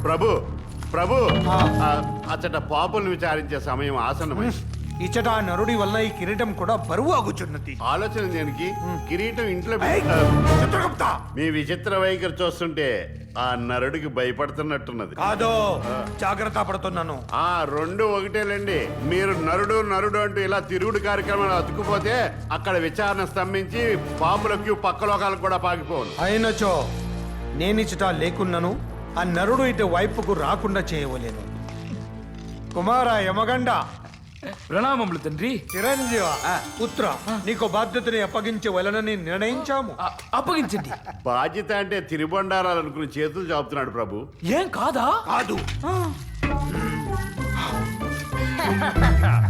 ప్రభు ప్రభు అచ్చట పాపులను విచారించే సమయం ఆసన్నమైంది. ఇచ్చట ఆ నరుడి వల్ల ఈ కిరీటం కూడా బరువు ఆగుచున్నది. ఆలోచన దేనికి? కిరీటం ఇంట్లో చిత్రగుప్త, మీ విచిత్ర వైఖరి చూస్తుంటే ఆ నరుడికి భయపడుతున్నట్టున్నది. కాదో జాగ్రత్త పడుతున్నాను. ఆ రెండు ఒకటేలేండి. మీరు నరుడు నరుడు అంటూ ఇలా తిరుగుడు కార్యక్రమాలు అతుక్కుపోతే అక్కడ విచారణ స్తంభించి పాములకు పక్క లోకాలకు కూడా పాకిపోను. అయినచో నేనిచ్చట లేకున్నాను ఆ నరుడు ఇటు వైపుకు రాకుండా చేయవలేను. కుమార యమగండ, ప్రణామములు తండ్రి. చిరంజీవ పుత్ర, నీకు బాధ్యతని అప్పగించవలనని నిర్ణయించాము. అప్పగించండి. బాధ్యత అంటే తిరుబండారాలు అనుకుని చేతులు చాపుతున్నాడు ప్రభు. ఏం కాదా? కాదు.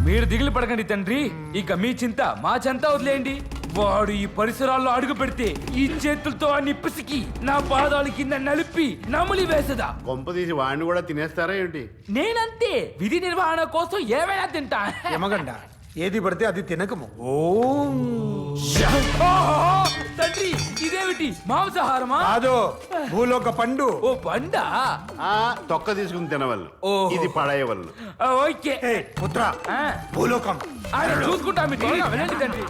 మీరు దిగులు పడకండి తండ్రి. ఇక మీ చింత మా చింత వదిలేయండి. వాడు ఈ పరిసరాల్లో అడుగు పెడితే ఈ చేతులతో అన్ని పిసికి నా పాదాల కింద నలిపి నములి వేసదా. కొంపదీసి వాడిని కూడా తినేస్తారా ఏంటి? నేనంతే, విధి నిర్వహణ కోసం ఏమైనా తింటా. యమగండ, ఏది పడితే అది తినకము. ఓం తండ్రి, ఇదేమిటి మాంసాహారమా? కాదు, భూలోక పండు. ఓ పండా? తొక్క తీసుకుని తినవలను, ఓహో. ఇది పడేయవలను. ఓకే పుత్ర, భూలోకం చూసుకుంటా. మీ త్వరగా వెళ్ళండి తండ్రి.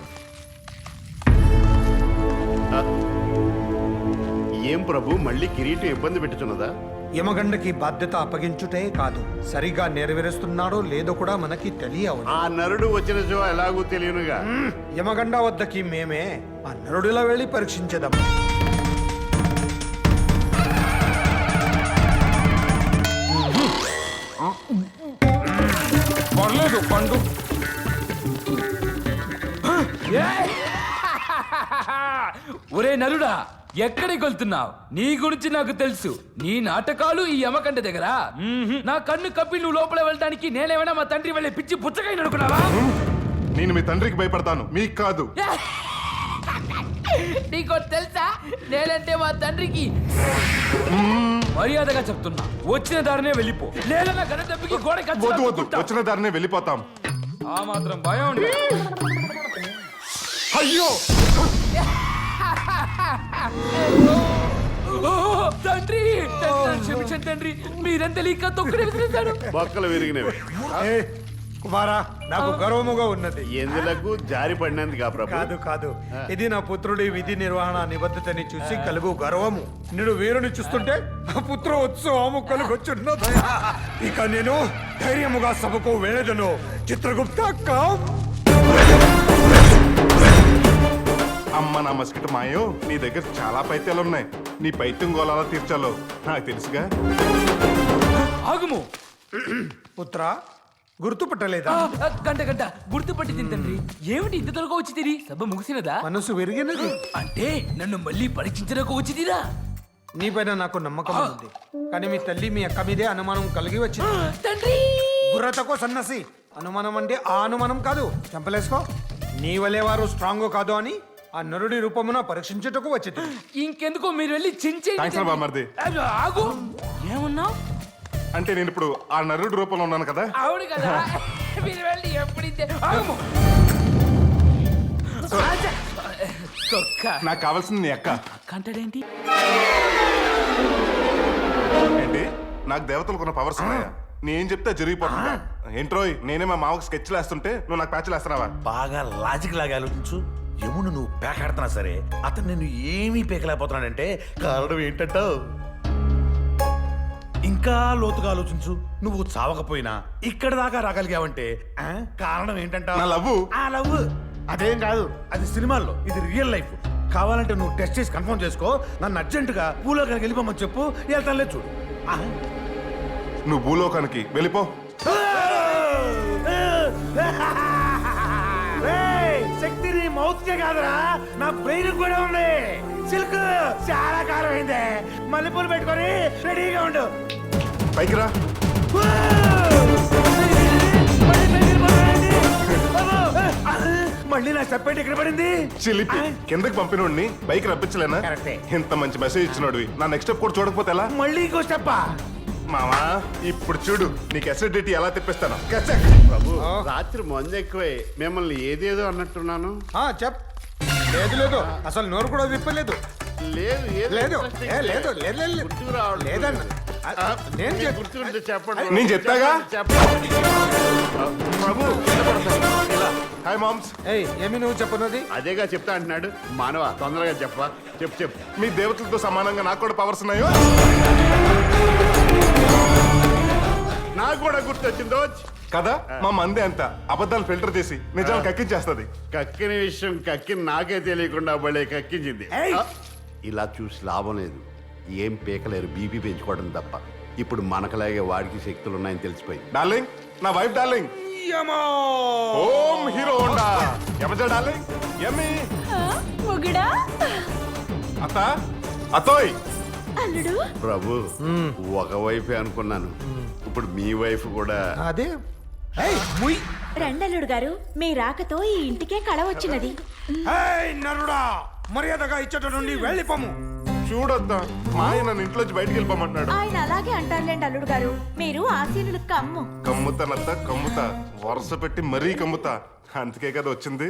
ఏం ప్రభు, మళ్ళీ కిరీటం ఇబ్బంది పెట్టుతున్నదా? యమగండకి బాధ్యత అప్పగించుటే కాదు, సరిగా నెరవేరుస్తున్నాడో లేదో కూడా మనకి తెలియవు. ఆ నరుడు వచ్చిన చో ఎలాగూ తెలియనుగా. యమగండ వద్దకి మేమే ఆ నరుడిలో వెళ్ళి పరీక్షించదాం. పర్లేదు, పండు. ఒరే నరుడా, ఎక్కడికి వెళ్తున్నావు? నీ గురించి నాకు తెలుసు. నీ నాటకాలు ఈ యమకండ దగ్గర. నా కన్ను కప్పి నువ్వు లోపల వెళ్ళడానికి నేనేమైనా మా తండ్రి వెళ్ళే పిచ్చి పుచ్చకాయ అనుకున్నావా? నేను మీ తండ్రికి భయపడతాను, మీకు కాదు. నీకో తెలుసా, నేనంటే మా తండ్రికి మర్యాదగా చెప్తున్నా. వచ్చిన దారినే వెళ్ళిపో, లేదా నా గన దెబ్బకి గోడ వద్దు వద్దు, వచ్చిన దారినే వెళ్ళిపోతాం. ఆ మాత్రం భయం ఉండే. అయ్యో తండ్రి, క్షమించండి తండ్రి, మీరెంత లీక తొక్కుడు విసిరేశారు. బొక్కలు విరిగినవి. కుమారా, నాకు గర్వముగా ఉన్నది. ఎందులకు జారి పడినందుకు ప్రభు? కాదు కాదు, ఇది నా పుత్రుడి విధి నిర్వహణ నిబద్ధతని చూసి కలుగు గర్వము. నేను వీరుని చూస్తుంటే ఆ పుత్ర ఉత్సవము కలుగొచ్చున్నది. ఇక నేను ధైర్యముగా సభకు వెళ్ళదను. చిత్రగుప్త కామ్. అమ్మ నా మస్కిట మాయో, నీ దగ్గర చాలా పైత్యాలు ఉన్నాయి. నీ పైత్యం గోళాలా తీర్చాలో నాకు తెలుసుగా. ఆగుము పుత్ర, గుర్తుపట్టలేదా? గంట గంట గుర్తుపట్టి తండ్రి. ఏమిటి ఇంత త్వరగా వచ్చి తిరి? సభ ముగిసినదా? మనసు విరిగినది. అంటే నన్ను మళ్ళీ పరీక్షించడానికి వచ్చి తీరా? నీపైన నాకు నమ్మకం ఉంది, కానీ మీ తల్లి మీ అక్క మీదే అనుమానం కలిగి వచ్చింది. తండ్రి, బుర్రతకో సన్నసి. అనుమానం అంటే ఆ అనుమానం కాదు, చంపలేసుకో. నీ వలే వారు స్ట్రాంగ్ కాదు అని ఆ నరుడి రూపమున పరీక్షించుటకు వచ్చింది. ఇంకెందుకో మీరు వెళ్ళి థాంక్స్ రా బామ్మర్ది. ఆగు. ఏమన్నావు? అంటే నేను ఇప్పుడు ఆ నరుడి రూపంలో ఉన్నాను కదా. అవును కదా, మీరు వెళ్ళి ఎప్పుడైతే ఆగుము. తొక్క. నాకు కావాల్సింది నీ అక్క. కంటాడేంటి? ఏంటి, నాకు దేవతలు కొన్న పవర్స్ ఉన్నాయా? నేనేం చెప్తే జరిగిపోతుందా? ఏంట్రోయ్, నేనే మా మామకు స్కెచ్లు వేస్తుంటే నువ్వు నాకు ప్యాచ్లు వేస్తున్నావా? బాగా లాజిక్ లాగా ఆలోచించు. యమును నువ్వు పేకాడుతున్నా సరే అతను నేను ఏమీ పేకలేకపోతున్నాడంటే కారణం ఏంటంటావు? ఇంకా లోతుగా ఆలోచించు. నువ్వు చావకపోయినా ఇక్కడ దాకా రాగలిగావంటే కారణం ఏంటంటావు? నా లవ్వు. ఆ లవ్వు అదేం కాదు, అది సినిమాల్లో, ఇది రియల్ లైఫ్. కావాలంటే నువ్వు టెస్ట్ చేసి కన్ఫర్మ్ చేసుకో. నన్ను అర్జెంటుగా భూలోకానికి వెళ్ళిపోమని చెప్పు, వెళ్తానులే చూడు. నువ్వు భూలోకానికి వెళ్ళిపో. శక్తిని మౌత్ కే కాదురా, నా బ్రెయిన్ కూడా ఉంది. సిల్క్ చాలా కాలం అయిందే. మల్లెపూలు పెట్టుకొని రెడీగా ఉండు. పైకి రా. మళ్ళీ నా చెప్పేటి ఇక్కడ పడింది. చిలిపి, కిందకి పంపినోడిని బైక్ రప్పించలేనా? కరెక్టే. ఇంత మంచి మెసేజ్ ఇచ్చినోడివి నా నెక్స్ట్ స్టెప్ కూడా చూడకపోతే ఎలా? మళ్ళీ ఇంకో స్టెప్పా? మావా, ఇప్పుడు చూడు నీకు అసిడిటీ ఎలా తెప్పిస్తాను. ప్రభు, రాత్రి మందు ఎక్కువై మిమ్మల్ని ఏదేదో అన్నట్టున్నాను. చెప్. లేదు లేదు, అసలు నోరు కూడా విప్పలేదు. లేదు లేదు లేదు లేదు లేదు గుర్తుకు రావడం లేదన్న. నేను మీకు గుర్తుంటే చెప్పండి. నేను చెప్తాగా. చెప్పండి. ప్రభు కింద పడతాడు. ఇలా. Hi moms. ఏయ్ ఏమి నువ్వు చెప్పన్నది? అదేగా చెప్తా అంటున్నాడు. మానవ తొందరగా చెప్పా. చెప్పు. మీ దేవతలతో సమానంగా నాకు కూడా పవర్స్ ఉన్నాయో. నాకు కూడా గుర్తొచ్చిందో. కదా మా మందే అంత అబద్ధాలు ఫిల్టర్ చేసి నిజాలు కక్కించేస్తది. కక్కిన విషయం కక్కిన నాకే తెలియకుండా భలే కక్కించింది. ఇలా చూసి లాభం లేదు. ఏం పీకలేరు, బీపీ పెంచుకోవడం తప్ప. ఇప్పుడు మనకలాగే వాడికి శక్తులు ఉన్నాయని తెలిసిపోయింది. డార్లింగ్, నా వైఫ్ డార్లింగ్. ఓం హీరో హోండా. యమజా డార్లింగ్. యమ్మి. మొగుడా అత్త అత్తోయ్. అల్లుడు ప్రభు ఒక వైఫే అనుకున్నాను. ఇప్పుడు మీ వైఫ్ కూడా. అదే ముయ్. రెండల్లుడు గారు మీ రాకతో ఈ ఇంటికే కళ వచ్చినది. ఏయ్ నరుడా, మర్యాదగా ఇచ్చట నుండి వెళ్ళిపోము. చూడొద్దా మా ఆయన నన్ను ఇంట్లోంచి బయటికి వెళ్ళిపోమంటున్నాడు. ఆయన అలాగే అంటారులేండి అల్లుడు గారు. మీరు ఆశీనులకు కమ్ము. కమ్ముతానత్త కమ్ముతా, వరుస పెట్టి మరీ కమ్ముతా. అందుకే కదా వచ్చింది.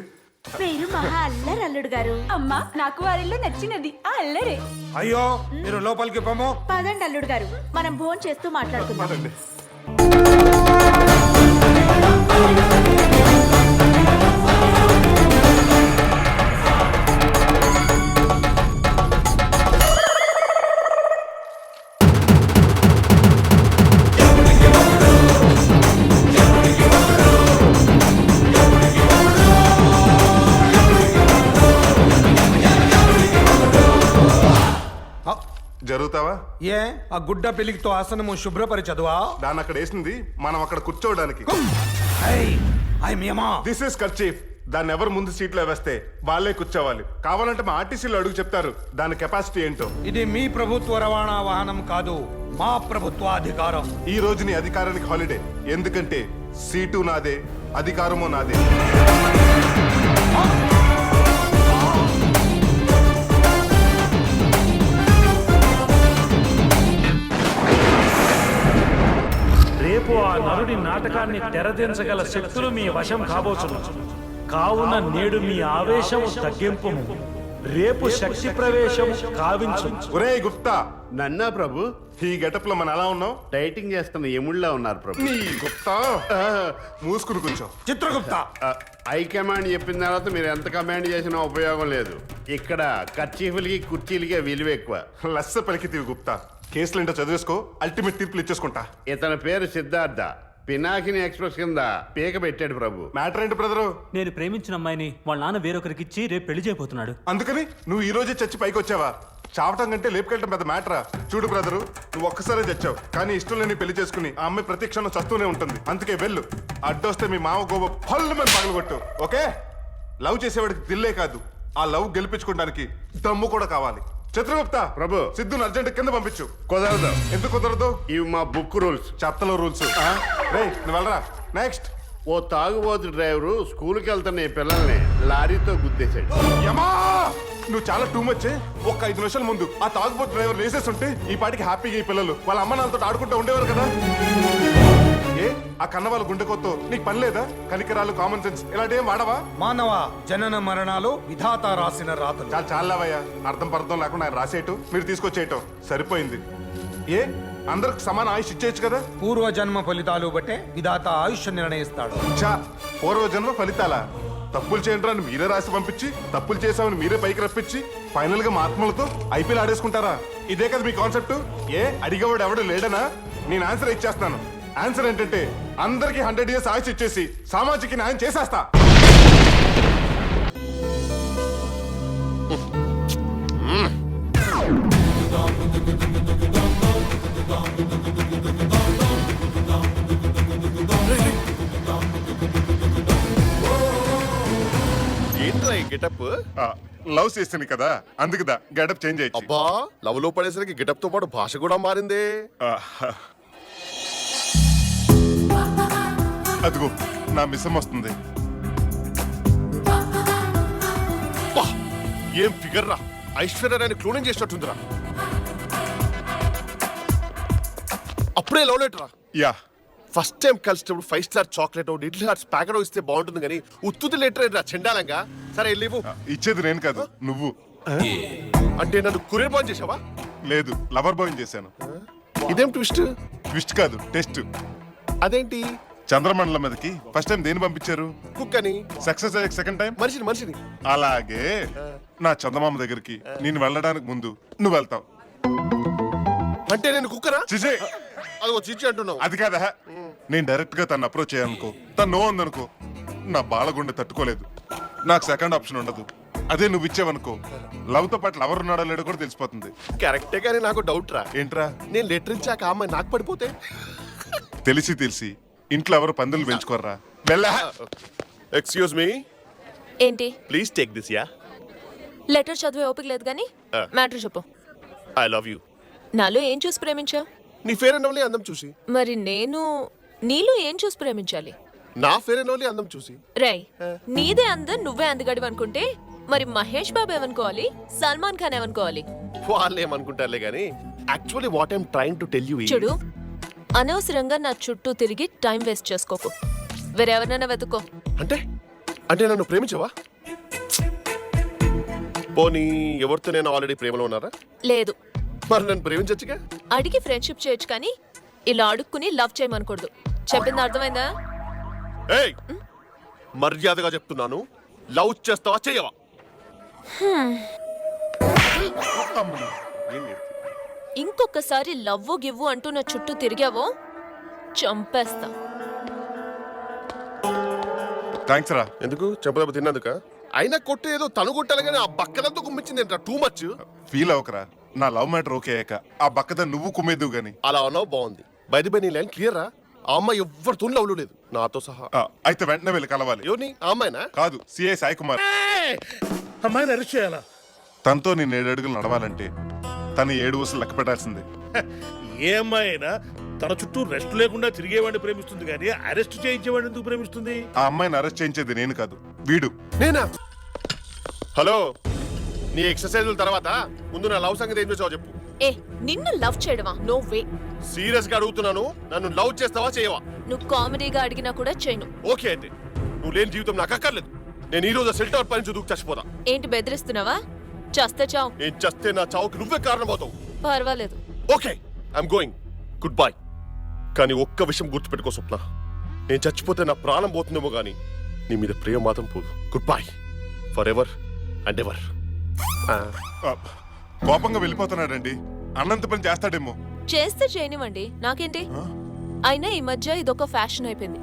మీరు మహా అల్లరి అల్లుడు గారు. అమ్మా నాకు వారిల్లు నచ్చినది ఆ అల్లరే. అయ్యో మీరు లోపలికి పోము. పదండి అల్లుడు గారు, మనం భోంచేస్తూ చేస్తూ మాట్లాడుకుందాం. పదండి. జరుగుతావా? ఏ ఆ గుడ్డ పెళ్లికితో ఆసనము శుభ్రపరిచదువా? దాన్ని అక్కడ వేసింది మనం అక్కడ కూర్చోవడానికి. This is kerchief. దాన్ని ఎవరు ముందు సీట్లో వేస్తే వాళ్ళే కూర్చోవాలి. కావాలంటే మా ఆర్టీసీలో అడుగు చెప్తారు దాని కెపాసిటీ ఏంటో. ఇది మీ ప్రభుత్వ రవాణా వాహనం కాదు, మా ప్రభుత్వ అధికారం. ఈ రోజు నీ అధికారానికి హాలిడే. ఎందుకంటే సీటు నాదే, అధికారము నాదే. రేపు ఆ నరుడి నాటకాన్ని తెరదించగల శక్తులు మీ వశం కాబోచును. కావున నేడు మీ ఆవేశం తగ్గింపు. రేపు శక్తి ప్రవేశం కావించు. ఒరే గుప్తా, నన్నా ప్రభు? ఈ గెటప్ లో మనం ఎలా ఉన్నాం? డైటింగ్ చేస్తున్న ఎముళ్ళ ఉన్నారు ప్రభు. నీ గుప్తా మూసుకుని కూర్చో. చిత్రగుప్త, హైకమాండ్ చెప్పిన తర్వాత మీరు ఎంత కమాండ్ చేసినా ఉపయోగం లేదు. ఇక్కడ కర్చీఫ్లకి కుర్చీలకే విలువ ఎక్కువ. లస్స పలికితీవి గుప్తా. కేసులు ఏంటో చదివేసుకో, అల్టిమేట్ తీర్పులు ఇచ్చేసుకుంటా. ఇతని పేరు సిద్ధార్థ. పినాకిని ఎక్స్ప్రెస్ కింద పీక పెట్టాడు ప్రభు. మ్యాటర్ ఏంటి బ్రదరు? నేను ప్రేమించిన అమ్మాయిని వాళ్ళ నాన్న వేరొకరికి ఇచ్చి రేపు పెళ్లి చేయబోతున్నాడు. అందుకని నువ్వు ఈ రోజే చచ్చి పైకి వచ్చావా? చావటం కంటే లేపుకెళ్ళటం పెద్ద మ్యాటరా? చూడు బ్రదరు, నువ్వు ఒక్కసారే చచ్చావు, కానీ ఇష్టం లేని పెళ్లి చేసుకుని ఆ అమ్మాయి ప్రతి క్షణం చస్తూనే ఉంటుంది. అందుకే వెళ్ళు. అడ్డొస్తే మీ మామ గోబ పళ్ళు మీద పగలగొట్టు. ఓకే? లవ్ చేసేవాడికి దిల్లే కాదు, ఆ లవ్ గెలిపించుకోవడానికి దమ్ము కూడా కావాలి. చిత్రగుప్త ప్రభు. సిద్ధుని అర్జెంట్ కింద పంపించు. కుదరదు. ఎందుకు కుదరదు? ఇవి మా బుక్ రూల్స్. చెత్తలో రూల్స్. రేయ్ నువ్వు వెళ్ళరా. నెక్స్ట్. ఓ తాగుబోతు డ్రైవరు స్కూల్కి వెళ్తున్న ఈ పిల్లల్ని లారీతో గుద్దేశాడు. యమా, నువ్వు చాలా టూ మచ్. ఒక్క 5 నిమిషాల ముందు ఆ తాగుబోతు డ్రైవర్ వేసేస్తుంటే ఈ పాటికి హ్యాపీగా ఈ పిల్లలు వాళ్ళ అమ్మ నాన్నతో ఆడుకుంటూ ఉండేవారు కదా. ఏ ఆ కన్న వాళ్ళ గుండెకొత్తో నీకు పని లేదా? కనికరాలు, కామన్ సెన్స్ ఇలాంటి ఏం వాడవా? మానవ జనన మరణాలు విధాత రాసిన రాతలు. చాలా చాలావయ్యా. అర్థం పర్థం లేకుండా ఆయన రాసేయటం, మీరు తీసుకొచ్చేయటం సరిపోయింది. ఏ అందరికి సమాన ఆయుష్ ఇచ్చేయచ్చు కదా. పూర్వ జన్మ ఫలితాలు బట్టే విధాత ఆయుష్ నిర్ణయిస్తాడు. చా, పూర్వజన్మ ఫలితాలా? తప్పులు చేయండి అని మీరే రాసి పంపించి, తప్పులు చేసామని మీరే పైకి రప్పించి, ఫైనల్ గా మా ఆత్మలతో ఐపీఎల్ ఆడేసుకుంటారా? ఇదే కదా మీ కాన్సెప్ట్? ఏ అడిగేవాడు ఎవడు లేడనా? నేను ఆన్సర్ ఇచ్చేస్తాను. ఆన్సర్ ఏంటంటే అందరికి 100 years ఆయుష్ ఇచ్చేసి సామాజిక న్యాయం చేసేస్తా. ఏంట్రా ఈ గెటప్? లవ్ చేసింది కదా, అందుకుదా గెటప్ చేంజ్ అయ్యి. అబ్బా, లవ్ లో పడేసరికి గెటప్ తో పాటు భాష కూడా మారిందే. అదిగో నా మిస్సం వస్తుంది. అబ్బా, ఏం ఫిగర్ రా! ఐశ్వర్యరాయని క్లోనింగ్ చేసినట్టుందిరా. అప్పుడే లవ్ లెటర్ రా. యా, ఫస్ట్ టైం కలిసినప్పుడు 5 star chocolate little hearts packet ఇస్తే బాగుంటుంది కానీ ఉత్తుది లెటర్ రా చెండాలంగా. సరే లేవు. ఇచ్చేది నేను కాదు నువ్వు. అంటే నన్ను కురియర్ బాన్ చేసావా? లేదు, లవర్ బాయ్ చేశాను. ఇదేం ట్విస్ట్? ట్విస్ట్ కాదు టెస్ట్. అదేంటి? చంద్రమండలం మీదకి ఫస్ట్ టైం దేని పంపించారు? కుక్కని. సక్సెస్ అయ్యే సెకండ్ టైం మనిషిని. అలాగే నా చందమామ దగ్గరికి నేను వెళ్ళడానికి ముందు నువ్వు వెళ్తావు. అంటే నేను కుక్కరా? చిజే అదిగో చిచ్చి అంటున్నావు. అది కాదా, నేను డైరెక్ట్ గా తను అప్రోచ్ అయ్యానుకో, తను నో ఉందనుకో, నా బాలగుండె తట్టుకోలేదు. నాకు సెకండ్ ఆప్షన్ ఉండదు. అదే నువ్వు ఇచ్చావనుకో, లవ్ తో పాటు లవర్ ఉన్నాడో లేడో కూడా తెలిసిపోతుంది. కరెక్టే కానీ నాకు డౌట్ రా. ఏంట్రా? నేను లెటర్ ఇచ్చాక ఆ అమ్మాయి నాకు పడిపోతే? తెలిసి ఇంట్లో ఎవరు పందులు పెంచుకోర్రా. వెళ్ళా. ఎక్స్క్యూజ్ మీ, ఏంటి? Please take this. Yeah, letter చదివే ఓపిక లేదు కానీ మ్యాటర్ చెప్పు. I love you. నాలో ఏం చూసి ప్రేమించావు? నీ ఫేర్ అండ్ లవ్లీ అందం చూసి. మరి నేను నీలో ఏం చూసి ప్రేమించాలి? నా ఫేర్ అండ్ లవ్లీ అందం చూసి. రేయ్, నీదే అందం నువ్వే అందగడివి అనుకుంటే మరి మహేష్ బాబు ఏమనుకోవాలి, సల్మాన్ ఖాన్ ఏమనుకోవాలి? వాళ్ళు ఏమనుకుంటారులే కానీ actually what I'm trying to tell you. చూడు, అనవసరంగా నా చుట్టూ తిరిగి టైం వేస్ట్ చేసుకోకు. వేరెవరినైనా వెతుక్కో. అంటే నన్ను ప్రేమించవా? పోనీ ఎవరితో నేను ఆల్రెడీ ప్రేమలో ఉన్నారా? లేదు. మరి నన్ను ప్రేమించచ్చుగా. అడిగి ఫ్రెండ్షిప్ చేయొచ్చు కానీ ఇలా అడుక్కుని లవ్ చేయమనకూడదు. చెప్పింది అర్థమైందా? ఏయ్, మర్యాదగా చెప్తున్నాను, లవ్ చేస్తావా చేయవా? ఇంకొకసారి లవ్వు గివ్వు అంటూ నా చుట్టూ తిరిగావో చంపేస్తా. థ్యాంక్స్ రా. ఎందుకు చెప్పదెబ్బ తిన్నందుక? అయినా కొట్టు ఏదో తను కొట్టాలి కానీ ఆ బక్కలంతా కుమ్మించింది ఏంట్రా? Too much. ఫీల్ అవకరా, నా లవ్ మ్యాటర్ ఓకే అయ్యాక ఆ బక్కద నువ్వు కుమ్మేద్దు గాని. అలా ఉన్నావు బాగుంది. బై నీ లైన్ క్లియర్ రా. ఆ అమ్మాయి ఎవరితో లవ్లు లేదు, నాతో సహా. అయితే వెంటనే వెళ్ళి కలవాలి. ఎవరిని? ఆ అమ్మాయినా? కాదు, సిఐ సాయి కుమార్. అమ్మాయిని అరెస్ట్ చేయాలా? తనతో నేను 7 అడుగులు నడవాలంటే తను 7 ఊసులు లెక్క పెట్టాల్సిందే. ఏ అమ్మాయి అయినా తన చుట్టూ రెస్ట్ లేకుండా తిరిగేవాడిని ప్రేమిస్తుంది కానీ అరెస్ట్ చేయించేవాడిని ఎందుకు ప్రేమిస్తుంది? ఆ అమ్మాయిని అరెస్ట్ చేయించేది నేను కాదు, వీడు. నేనా? హలో, నీ ఎక్సర్సైజుల తర్వాత ముందు నా లవ్ సంగతి ఏం చేసావో చెప్పు. ఏ, నిన్ను లవ్ చేయడమా? No way. సీరియస్ గా అడుగుతున్నాను, నన్ను లవ్ చేస్తావా చేయవా? నువ్వు కామెడీగా అడిగినా కూడా చేయను. ఓకే అయితే నువ్వు లేని జీవితం నాకు అక్కర్లేదు. నేను ఈ రోజు సెల్ టవర్ పై నుంచి దూకి చచ్చిపోతా. ఏంటి బెదిరిస్తున్నావా? చస్తే చావు. నేను చస్తే నా చావుకి నువ్వే కారణమవుతావు. పర్వాలేదు. Okay, I'm going. Good bye. కానీ ఒక్క విషయం గుర్తుపెట్టుకో స్వప్న, నేను చచ్చిపోతే నా ప్రాణం పోతుందేమో కానీ నీ మీద ప్రేమ మాత్రం పోదు. Good bye for ever and ever. కోపంగా వెళ్ళిపోతున్నాడండి. అన్నంత పని చేస్తాడేమో. చేస్తే చేయనివ్వండి, నాకేంటి. అయినా ఈ మధ్య ఇదొక ఫ్యాషన్ అయిపోయింది.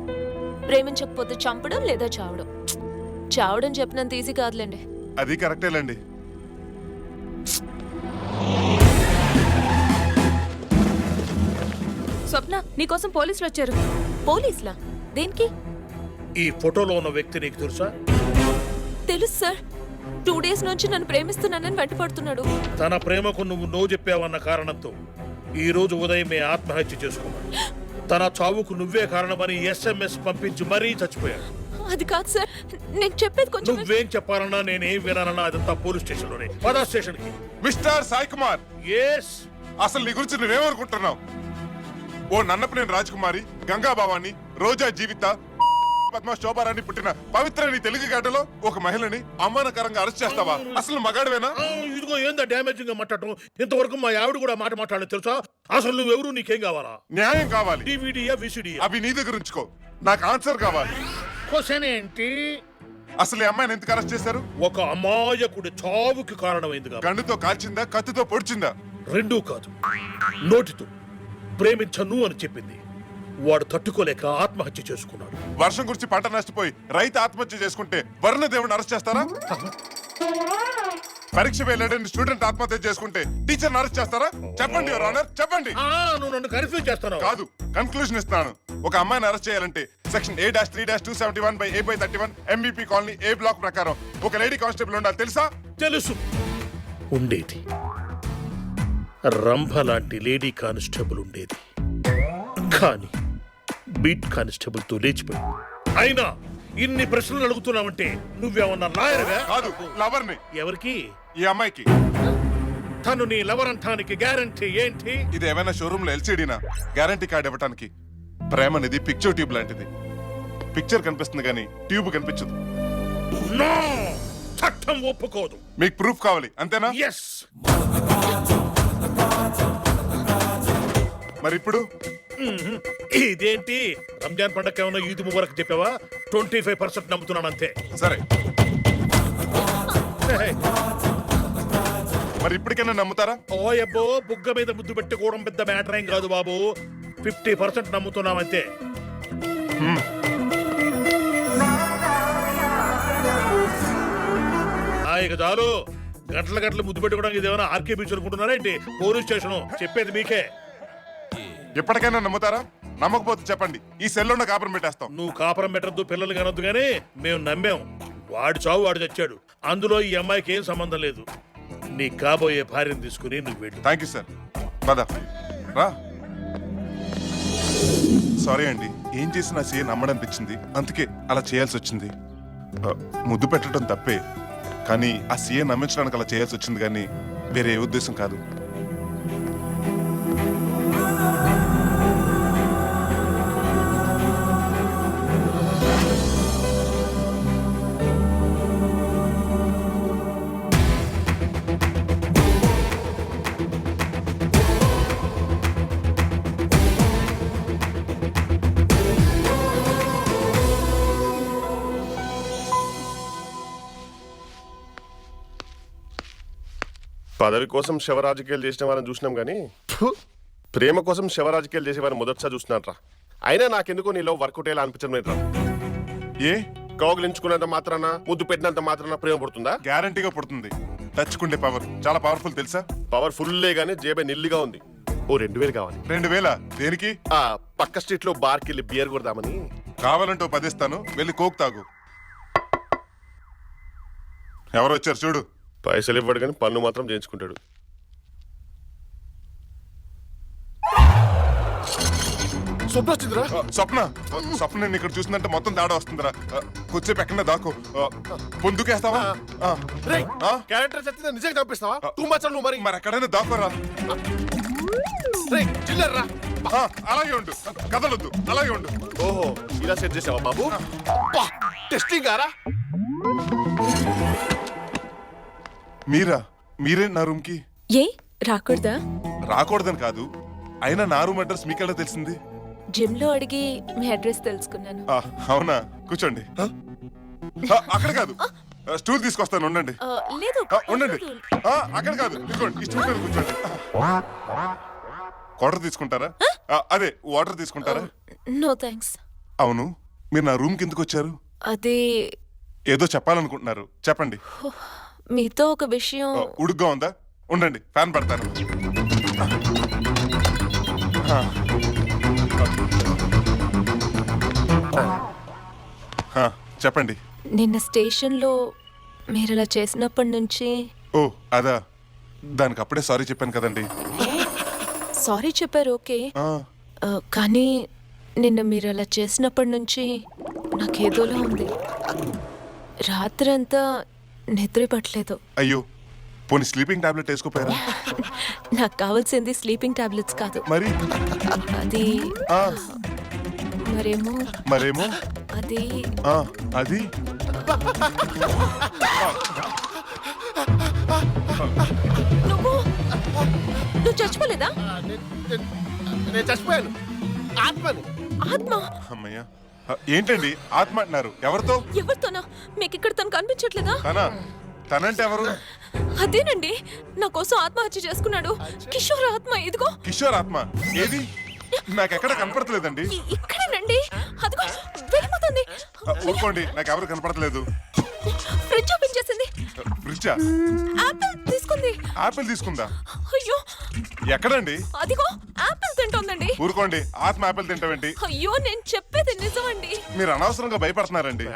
ప్రేమించకపోతే చంపడం లేదా చావడం. చావడం చెప్పినంత ఈజీ కాదులేండి. అది కరెక్టేలేండి. స్వప్న, నీకోసం పోలీసులు వచ్చారు. పోలీసులా? దేనికి? ఈ ఫోటోలో ఉన్న వ్యక్తి నీకు తెలుసా? తెలుసు సార్. 2 days నుంచి నన్ను ప్రేమిస్తున్నానని వెంటపడుతున్నాడు. తన ప్రేమకు నువ్వు నో చెప్పావన్న కారణంతో ఈ రోజు ఉదయమే ఆత్మహత్య చేసుకున్నాడు. తన చావుకు నువ్వే కారణమని SMS పంపించి మరీ చచ్చిపోయాడు. అది కాదు సార్, నేను చెప్పేది కొంచెం. నువ్వేం చెప్పాలన్నా నేనేం వినాలన్నా అదంతా పోలీస్ స్టేషన్ లోనే. పదా స్టేషన్ కి. మిస్టర్ సాయి కుమార్, ఎస్. అసలు నీ గురించి నువ్వేమనుకుంటున్నావు? ఓ నన్నపనేని రాజకుమారి, గంగా భవాని, రోజా జీవిత, పద్మ శోభారాన్ని పుట్టిన పవిత్ర నీ తెలుగు గడ్డలో ఒక మహిళని అవమానకరంగా అరెస్ట్ చేస్తావా? అసలు మగాడివేనా? ఇదిగో ఏందా డ్యామేజింగ్ గా మాట్లాడటం. ఇంతవరకు మా ఆవిడ కూడా మాట్లాడలేదు తెలుసా? అసలు నువ్వెవరు, నీకేం కావాలా? న్యాయం కావాలి. డివిడియా విసిడియా? అవి నీ దగ్గర ఉంచుకో, నాకు ఆన్సర్ కావాలి. క్వశ్చన్ ఏంటి? అసలు ఈ అమ్మాయిని ఎందుకు అరెస్ట్ చేశారు? ఒక అమాయకుడి చావుకి కారణమైంది కాబట్టి. గండుతో కాల్చిందా, కత్తితో పొడిచిందా? రెండూ కాదు, నోటితో ప్రేమించను అని చెప్పింది. వాడు తట్టుకోలేక ఆత్మహత్య చేసుకున్నాడు. వర్షం గురించి పంట నష్టపోయి రైతు ఆత్మహత్య చేసుకుంటే వరుణ దేవుడిని అరెస్ట్ చేస్తారా? పరీక్ష వెళ్ళాడని స్టూడెంట్ ఆత్మహత్య చేసుకుంటే టీచర్ అరెస్ట్ చేస్తారా? చెప్పండి యువర్ ఆనర్, చెప్పండి. నువ్వు నన్ను కన్ఫ్యూజ్ చేస్తాను. కాదు, కన్క్లూజన్ ఇస్తాను. ఒక అమ్మాయిని అరెస్ట్ చేయాలంటే section A-3-271/A/31 MBP colony A block ప్రకారం ఒక లేడీ కానిస్టేబుల్ ఉండాలి, తెలుసా? తెలుసు, ఉండేది. రంభ లాంటి లేడీ కానిస్టేబుల్ ఉండేది, కానీ బీట్ కానిస్టేబుల్ తో లేచిపోయి. అయినా ఇన్ని ప్రశ్నలు అడుగుతున్నావంటే నువ్వేమన్నా లాయర్వే? కాదు, లవర్ని. ఎవరికి? ఈ అమ్మాయికి. తను నీ లవర్ అంటానికి గ్యారంటీ ఏంటి? ఇది ఏమైనా షోరూమ్ లో LCDనా గ్యారంటీ కార్డ్ ఇవ్వడానికి? ప్రేమ అనేది పిక్చర్ ట్యూబ్ లాంటిది. పిక్చర్ కనిపిస్తుంది కానీ ట్యూబ్ కనిపించదు. నో, చట్టం ఒప్పుకోదు. మీకు ప్రూఫ్ కావాలి అంతేనా? ఎస్. మరి ఇప్పుడు ఇదేంటి రంజాన్ పండగ ఏమన్నా ఈద్ ముబారక్ చెప్పావా? 25% నమ్ముతున్నాను అంతే. సరే మరి ఇప్పటికైనా నమ్ముతారా? ఓ అబ్బో, బుగ్గ మీద ముద్దు పెట్టుకోవడం పెద్ద మ్యాటర్ ఏం కాదు బాబు. 50% నమ్ముతున్నాం అంతే. ఇక చాలు. గంటల గంటలు ముద్దు పెట్టుకోవడానికి ఇది ఏమైనా ఆర్కే బీచ్ అనుకుంటున్నారా ఏంటి? Police station. చెప్పేది మీకే. ఎప్పటికైనా నమ్ముతారా? నమ్మకపోతే చెప్పండి, ఈ సెల్లో కాపురం పెట్టేస్తాం. నువ్వు కాపురం పెట్టద్దు, పిల్లలు కనొద్దు, కానీ మేము నమ్మాం. వాడు చావు వాడు చచ్చాడు, అందులో ఈ అమ్మాయికి ఏం సంబంధం లేదు. నీ కాబోయే భార్యను తీసుకుని నువ్వు వెళ్ళు. Thank you sir. పద రా. సారీ అండి, ఏం చేసినా సీఏ నమ్మడనిపించింది, అందుకే అలా చేయాల్సి వచ్చింది. ముద్దు పెట్టడం తప్పే, కానీ ఆ సీఏ నమ్మించడానికి అలా చేయాల్సి వచ్చింది, కానీ వేరే ఏ ఉద్దేశం కాదు. పదవి కోసం శివరాజకీయాలు చేసిన వారిని చూసినాం కానీ ప్రేమ కోసం శివరాజకీయాలు చేసే వారిని మొదటిసారి చూస్తున్నారా. అయినా నాకెందుకో నీలో వర్కౌట్ అయ్యేలా అనిపించడం లేదురా. ఏ కౌగిలించుకున్నంత మాత్రాన, ముద్దు పెట్టినంత మాత్రాన ప్రేమ పుడుతుందా? గ్యారంటీగా పుడుతుంది. టచ్కుండే పవర్ చాలా పవర్ఫుల్, తెలుసా? పవర్ ఫుల్లే గానీ జేబే నిల్లిగా ఉంది. ఓ 2000 కావాలి. 2000 దేనికి? ఆ పక్క స్ట్రీట్ లో బార్కి వెళ్ళి బియర్ కొడదామని. కావాలంటూ 10 ఇస్తాను, వెళ్ళి కోక్ తాగు. ఎవరు వచ్చారు చూడు. పైసలు ఇవ్వడు కానీ పన్ను మాత్రం చేయించుకుంటాడు. స్వప్న నేను ఇక్కడ చూసిందంటే మొత్తం తేడా వస్తుందిరా. కొద్దిసేపు ఎక్కడ దాకు పొందుకేస్తావా? క్యారెక్టర్ చచ్చితే నిజంగా చంపిస్తావా? నువ్వు మరి మరి ఎక్కడైనా దాకోరా. చిల్లర్రా. అలాగే ఉండు, కదలొద్దు, అలాగే ఉండు. ఓహో, ఇలా సెట్ చేసావా బాబు? టెస్టింగ్ గారా? మీరే నా రూమ్ కి ఏ రాకూడదా? రాకూడదని కాదు, అయినా నా రూమ్ అడ్రస్ మీకెలా తెలిసింది? జిమ్ లో అడిగి మీ అడ్రస్ తెలుసుకున్నాను. అవునా, కూర్చోండి. అక్కడ కాదు, స్టూల్ తీసుకొస్తాను, ఉండండి. లేదు ఉండండి, అక్కడ కాదు, ఇదిగోండి, ఈ స్టూల్ మీద కూర్చోండి. వాటర్ తీసుకుంటారా? అదే వాటర్ తీసుకుంటారా? No thanks. అవును, మీరు నా రూమ్ కి ఎందుకు వచ్చారు? అది ఏదో చెప్పాలనుకుంటున్నారు, చెప్పండి. మీతో ఒక విషయం. ఉడుగ్గా ఉందా? ఉండండి, ఫ్యాన్ పడతాను. చెప్పండి. నిన్న స్టేషన్లో మీరు అలా చేసినప్పటి నుంచి. ఓ అదా, దానికి అప్పుడే సారీ చెప్పాను కదండి. సారీ చెప్పారు, ఓకే, కానీ నిన్న మీరు అలా చేసినప్పటి నుంచి నాకేదోలా ఉంది. రాత్రంతా నిద్ర పట్టలేదు. అయ్యో, పోనీ స్లీపింగ్ టాబ్లెట్ వేసుకోపోయారా? నాకు కావాల్సింది స్లీపింగ్ టాబ్లెట్స్ కాదు. మరి అది మరేమో అది నువ్వు చచ్చిపోలేదా? నేను చచ్చిపోయాను. ఆత్మని. ఆత్మ? అమ్మయ్యా, ఏంటండి ఆత్మ అంటున్నారు? ఎవరితో? ఎవరితోనా? మీకు ఇక్కడ తను కనిపించట్లేదా? తనంటే ఎవరు? అదేనండి, నా కోసం ఆత్మహత్య చేసుకున్నాడు కిషోర్ ఆత్మ. ఇదిగో. కిషోర్ ఆత్మ ఏది? నాకెక్కడ కనపడతలేదండి. ఇక్కడేనండి, అదిగో వెళ్ళిపోతుంది. ఊరుకోండి, నాకు ఎవరు కనపడతలేదు. ఫ్రిడ్జ్ ఓపెన్ చేసింది. ఫ్రిడ్జా? ఆపిల్ తీసుకుంది. ఆపిల్ తీసుకుందా? అయ్యో, ఎక్కడండి? అదిగో ఆపిల్ తింటోందండి. ఊరుకోండి, ఆత్మ ఆపిల్ తింటావేంటి? అయ్యో, నేను చెప్పేది నిజమండి. మీరు అనవసరంగా భయపడుతున్నారండి.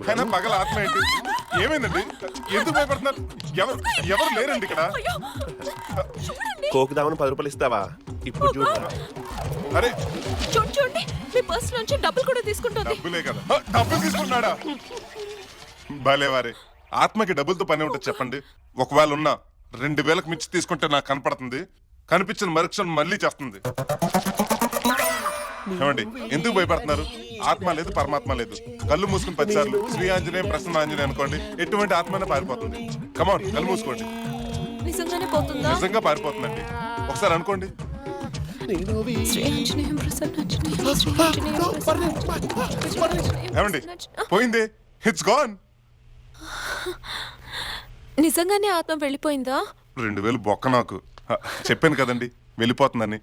అయినా పగల ఆత్మ ఏంటి? ఏమైందండి? ఎందుకు భయపడుతున్నారు? ఎవరు లేరండి ఇక్కడ. కోకుదామని 10 రూపాయలు ఇస్తావా? ఇప్పుడు చూడు. అరే చూడండి, మీ పర్స్ నుంచి డబ్బులు కూడా తీసుకుంటుంది. డబ్బులే కదా. డబ్బులు తీసుకుంటున్నాడా? భలేవారే, ఆత్మకి డబ్బులతో పని ఉంటుంది చెప్పండి. ఒకవేళ ఉన్నా 2000కు మించి తీసుకుంటే నాకు కనపడుతుంది, కనిపించిన మరుక్షణం మళ్ళీ చేస్తుంది. ఏమండి, ఎందుకు భయపడుతున్నారు? ఆత్మ లేదు, పరమాత్మ లేదు. కళ్ళు మూసుకుని 10 సార్లు శ్రీ ఆంజనేయం ప్రసన్న ఆంజనేయం అనుకోండి, ఎటువంటి ఆత్మైనా పారిపోతుంది. కమాన్, కళ్ళు మూసుకోండి. నిజంగానే పోతుందా? నిజంగా పారిపోతుందండి. ఒకసారి అనుకోండి. శ్రీ ఆంజనేయం ప్రసన్నాంజనేయం, శ్రీ ఆంజనేయం ప్రసన్నాంజనేయం. ఏమండి పోయింది, ఇట్స్ గాన్. నిజంగానే ఆత్మ వెళ్ళిపోయిందా? 2000 బొక్క నాకు. చెప్పాను కదండి వెళ్ళిపోతుందని.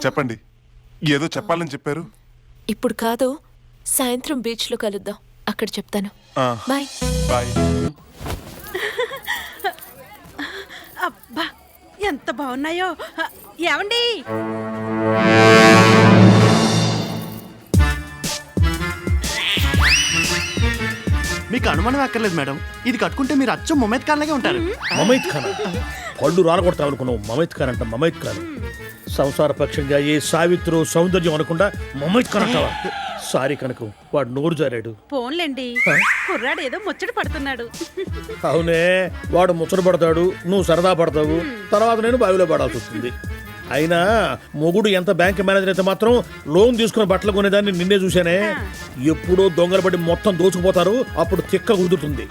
చెప్పండి, ఏదో చెప్పాలని చెప్పారు. ఇప్పుడు కాదు, సాయంత్రం బీచ్ లో కలుద్దాం, అక్కడ చెప్తాను. బాయ్. బాయ్. అబ్బా ఎంత బాగున్నాయో. ఏమండి మీకు అనుమానం అక్కర్లేదు మేడం, ఇది కట్టుకుంటే మీరు అచ్చం మొమెత్ ఖాన్ లాగే ఉంటారు. మమైత్ ఖాన్ పళ్ళు రాలగొడతాం అనుకున్నావు. మమైత్ ఖాన్ అంట మమైత్ ఖాన్. సంసార పక్షంగా ఏ సావిత్రో సౌందర్యం అనకుండా మమైత్ ఖాన్ అంటావా? సారీ కనుక వాడు నోరు జారాడు. ఫోన్లేండి, కుర్రాడు ఏదో ముచ్చట పడుతున్నాడు. అవునే, వాడు ముచ్చట పడతాడు, నువ్వు సరదా పడతావు, తర్వాత నేను బావిలో పడాల్సి వస్తుంది. అయినా మొగుడు ఎంత బ్యాంక్ మేనేజర్ అయితే మాత్రం లోన్ తీసుకున్న బట్టలు కొనేదాన్ని నిన్నే చూశానే. ఎప్పుడో దొంగలు పడి మొత్తం దోచుకుపోతారు, అప్పుడు తిక్క కుదురుతుంది.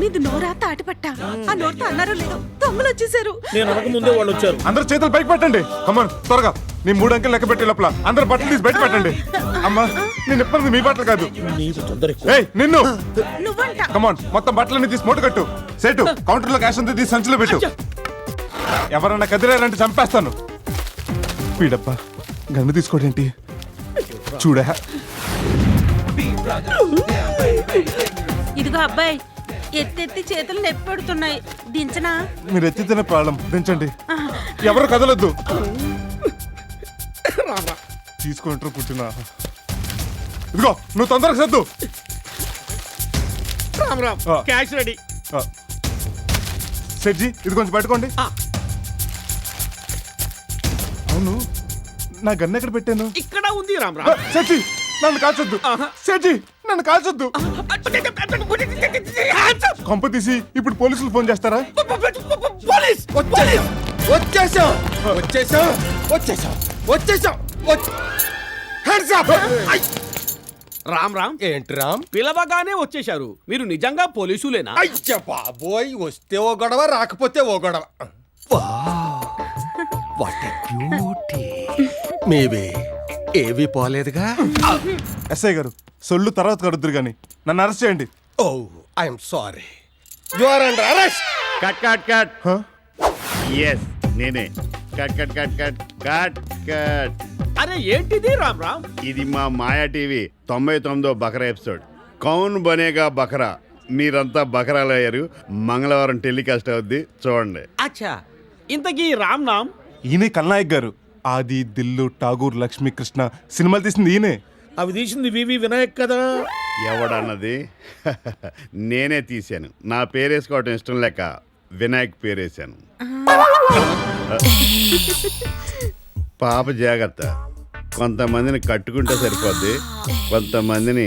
మీది నోరా తాటిపట్ట? ఆ నోరుతో అన్నారో లేదో దొంగలు వచ్చేసారు. నేను అనక ముందే వాళ్ళు వచ్చారు. అందరు చేతులు పైకి పెట్టండి. కమాన్ త్వరగా. నీ 3 అంకెలు లెక్క పెట్టి లోపల అందరు బట్టలు తీసి బయట పెట్టండి. అమ్మా నేను ఎప్పుడు మీ బట్టలు కాదు. నీకు తొందర ఎక్కువ. ఏయ్ నిన్ను. నువ్వంట. కమాన్ మొత్తం బట్టలన్నీ తీసి మూట కట్టు. సేటు కౌంటర్ లో క్యాష్ అంతా తీసి సంచిలో పెట్టు. ఎవరన్నా కదిలేరంటే చంపేస్తాను. వీడప్ప గన్ను తీసుకోడేంటి చూడా. ఇదిగో అబ్బాయి, ఎత్తెత్తి చేతులు నొప్పి పెడుతున్నాయి, దించనా? మీరు ఎత్తితేనే ప్రాబ్లం, దించండి. ఎవరు కదలొద్దు. తీసుకుంటారు కూర్చున్నా. ఇదిగో నువ్వు తొందరగా సర్దు. Cash ready. సెట్జీ ఇది కొంచెం పట్టుకోండి. అవును, నా గన్ను ఎక్కడ పెట్టాను? ఇక్కడ ఉంది రామరామ్. సెట్జీ నన్ను కాల్చొద్దు. సెట్జీ నన్ను కాల్చొద్దు. కొంప తీసి ఇప్పుడు పోలీసులు ఫోన్ చేస్తారా? పోలీస్ వచ్చేసాం వచ్చేసాం వచ్చేసాం వచ్చేసాం. రామ్ రామ్. ఏంటి రామ్, పిలవగానే వచ్చేశారు. మీరు నిజంగా పోలీసులేనా? అయ్యా బాబోయ్, వస్తే ఓ గొడవ, రాకపోతే ఓ గొడవ. What a beauty. మేబీ ఏవి పోలేదుగా. ఎస్ఐ గారు సొల్లు తర్వాత కడుద్దురు గాని నన్ను అరెస్ట్ చేయండి. Oh I'm sorry. You are under arrest. Cut cut cut. Yes నేనే. Cut cut cut cut cut cut. అరే ఏంటిది రామ్ రామ్? ఇది మా మాయా టీవీ 99వ బకరా ఎపిసోడ్. కౌన్ బనేగా బకరా. మీరంతా బకరాలు అయ్యారు. మంగళవారం టెలికాస్ట్ అవుద్ది, చూడండి. అచ్చా, ఇంతకీ రామ్ నామ్? ఈయనే కల్నాయక్ గారు. ఆది, దిల్లు, ఠాగూర్, లక్ష్మీ, కృష్ణ సినిమాలు తీసింది ఈయనే. అవి తీసింది వివి వినాయక్ కదా. ఎవడన్నది? నేనే తీశాను. నా పేరేసుకోవటం ఇష్టం లేక వినాయక్ పేరేశాను. పాప జాగ్రత్త. కొంతమందిని కట్టుకుంటే సరిపోద్ది, కొంతమందిని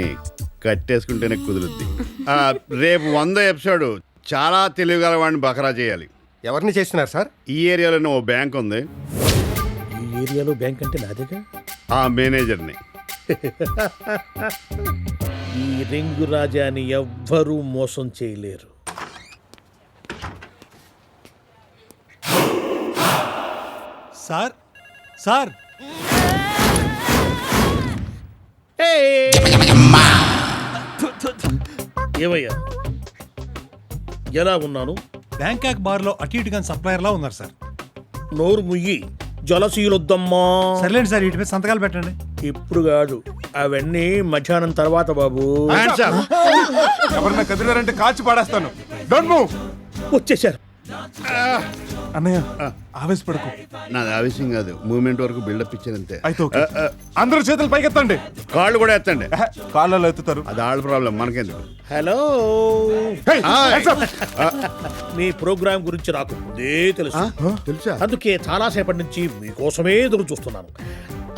కట్టేసుకుంటేనే కుదురుద్ది. రేపు 100 ఎపిసోడ్ చాలా తెలివిగల వాడిని బకరా చేయాలి. ఎవరిని చేస్తున్నారు సార్? ఈ ఏరియాలోనే ఓ బ్యాంక్ ఉంది. ఈ ఏరియాలో బ్యాంక్ అంటే నాదేగా. ఆ మేనేజర్ని. ఈ రింగు రాజాని ఎవ్వరూ మోసం చేయలేరు. Sir sir. ఏమయ్యా, ఎలా ఉన్నాను? బ్యాంకాక్ బార్ లో అటు ఇటుగా సప్లయర్ లా ఉన్నారు సార్. నోరు ముయ్యి, జలసీలొద్దమ్మా. సర్లేండి సార్, ఇటుపై సంతకాలు పెట్టండి. ఇప్పుడు కాదు, అవన్నీ మధ్యాహ్నం తర్వాత బాబు. ఎవరన్నా కదిలారంటే కాల్చి పాడేస్తాను. Don't move. వచ్చేసారు. అన్నయ్య ఆవేశపడకు. నాది ఆవేశం కాదు, మూమెంట్ వరకు బిల్డప్ ఇచ్చానంతే. అయితే ఓకే. అందరూ చేతులు పైకెత్తండి. కాళ్ళు కూడా ఎత్తండి. కాళ్ళలో ఎత్తుతారు. అది ఆళ్ళ ప్రాబ్లం, మనకెందుకు. హలో. Hey, hands up. మీ ప్రోగ్రామ్ గురించి నాకు ముందే తెలుసు. తెలుసా? అందుకే చాలా సేపటి నుంచి మీకోసమే ఎదురు చూస్తున్నాను.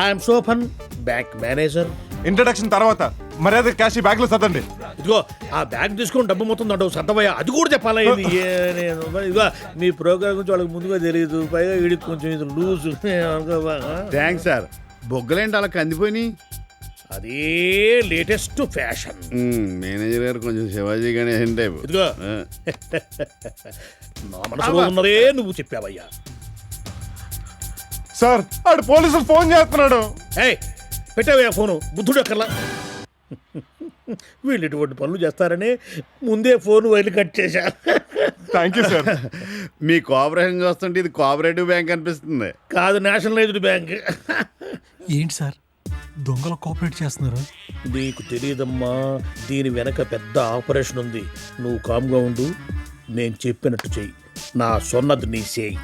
ఐఎమ్ సోఫన్, బ్యాంక్ మేనేజర్. ఇంట్రడక్షన్ తర్వాత మర్యాద క్యాష్ బ్యాగ్ లో సర్దండి. ఇదిగో ఆ బ్యాగ్ తీసుకొని డబ్బు మొత్తం అంటావు సర్దవయ్యా, అది కూడా చెప్పాలా? ఇదిగో మీ ప్రోగ్రామ్ గురించి వాళ్ళకి ముందుగా తెలియదు, పైగా వీడికి కొంచెం ఇది లూజ్. Thanks sir. బొగ్గలేంటి అలా కందిపోయి? అదే లేటెస్ట్ ఫ్యాషన్. మేనేజర్ గారు కొంచెం శివాజీ గణేశన్ టైప్. ఇదిగో నా మనసులో ఉన్నదే నువ్వు చెప్పావయ్యా. సార్ ఆడు పోలీసులు ఫోన్ చేస్తున్నాడు. ఏయ్ పెట్టావయ్యా ఫోను, బుద్ధుడు ఎక్కర్లా. వీళ్ళు ఇటువంటి పనులు చేస్తారని ముందే ఫోన్ వైర్లు కట్ చేశారు. Thank you sir. Me cooperation చూస్తుంటే ఇది కోఆపరేటివ్ బ్యాంక్ అనిపిస్తుంది. కాదు, నేషనలైజ్డ్ బ్యాంక్. ఏంటి సార్ దొంగలు కోఆపరేట్ చేస్తున్నారు? నీకు తెలియదమ్మా, దీని వెనక పెద్ద ఆపరేషన్ ఉంది. నువ్వు కామ్గా ఉండు, నేను చెప్పినట్టు చెయ్యి. నా సొన్నది నీ చేయి.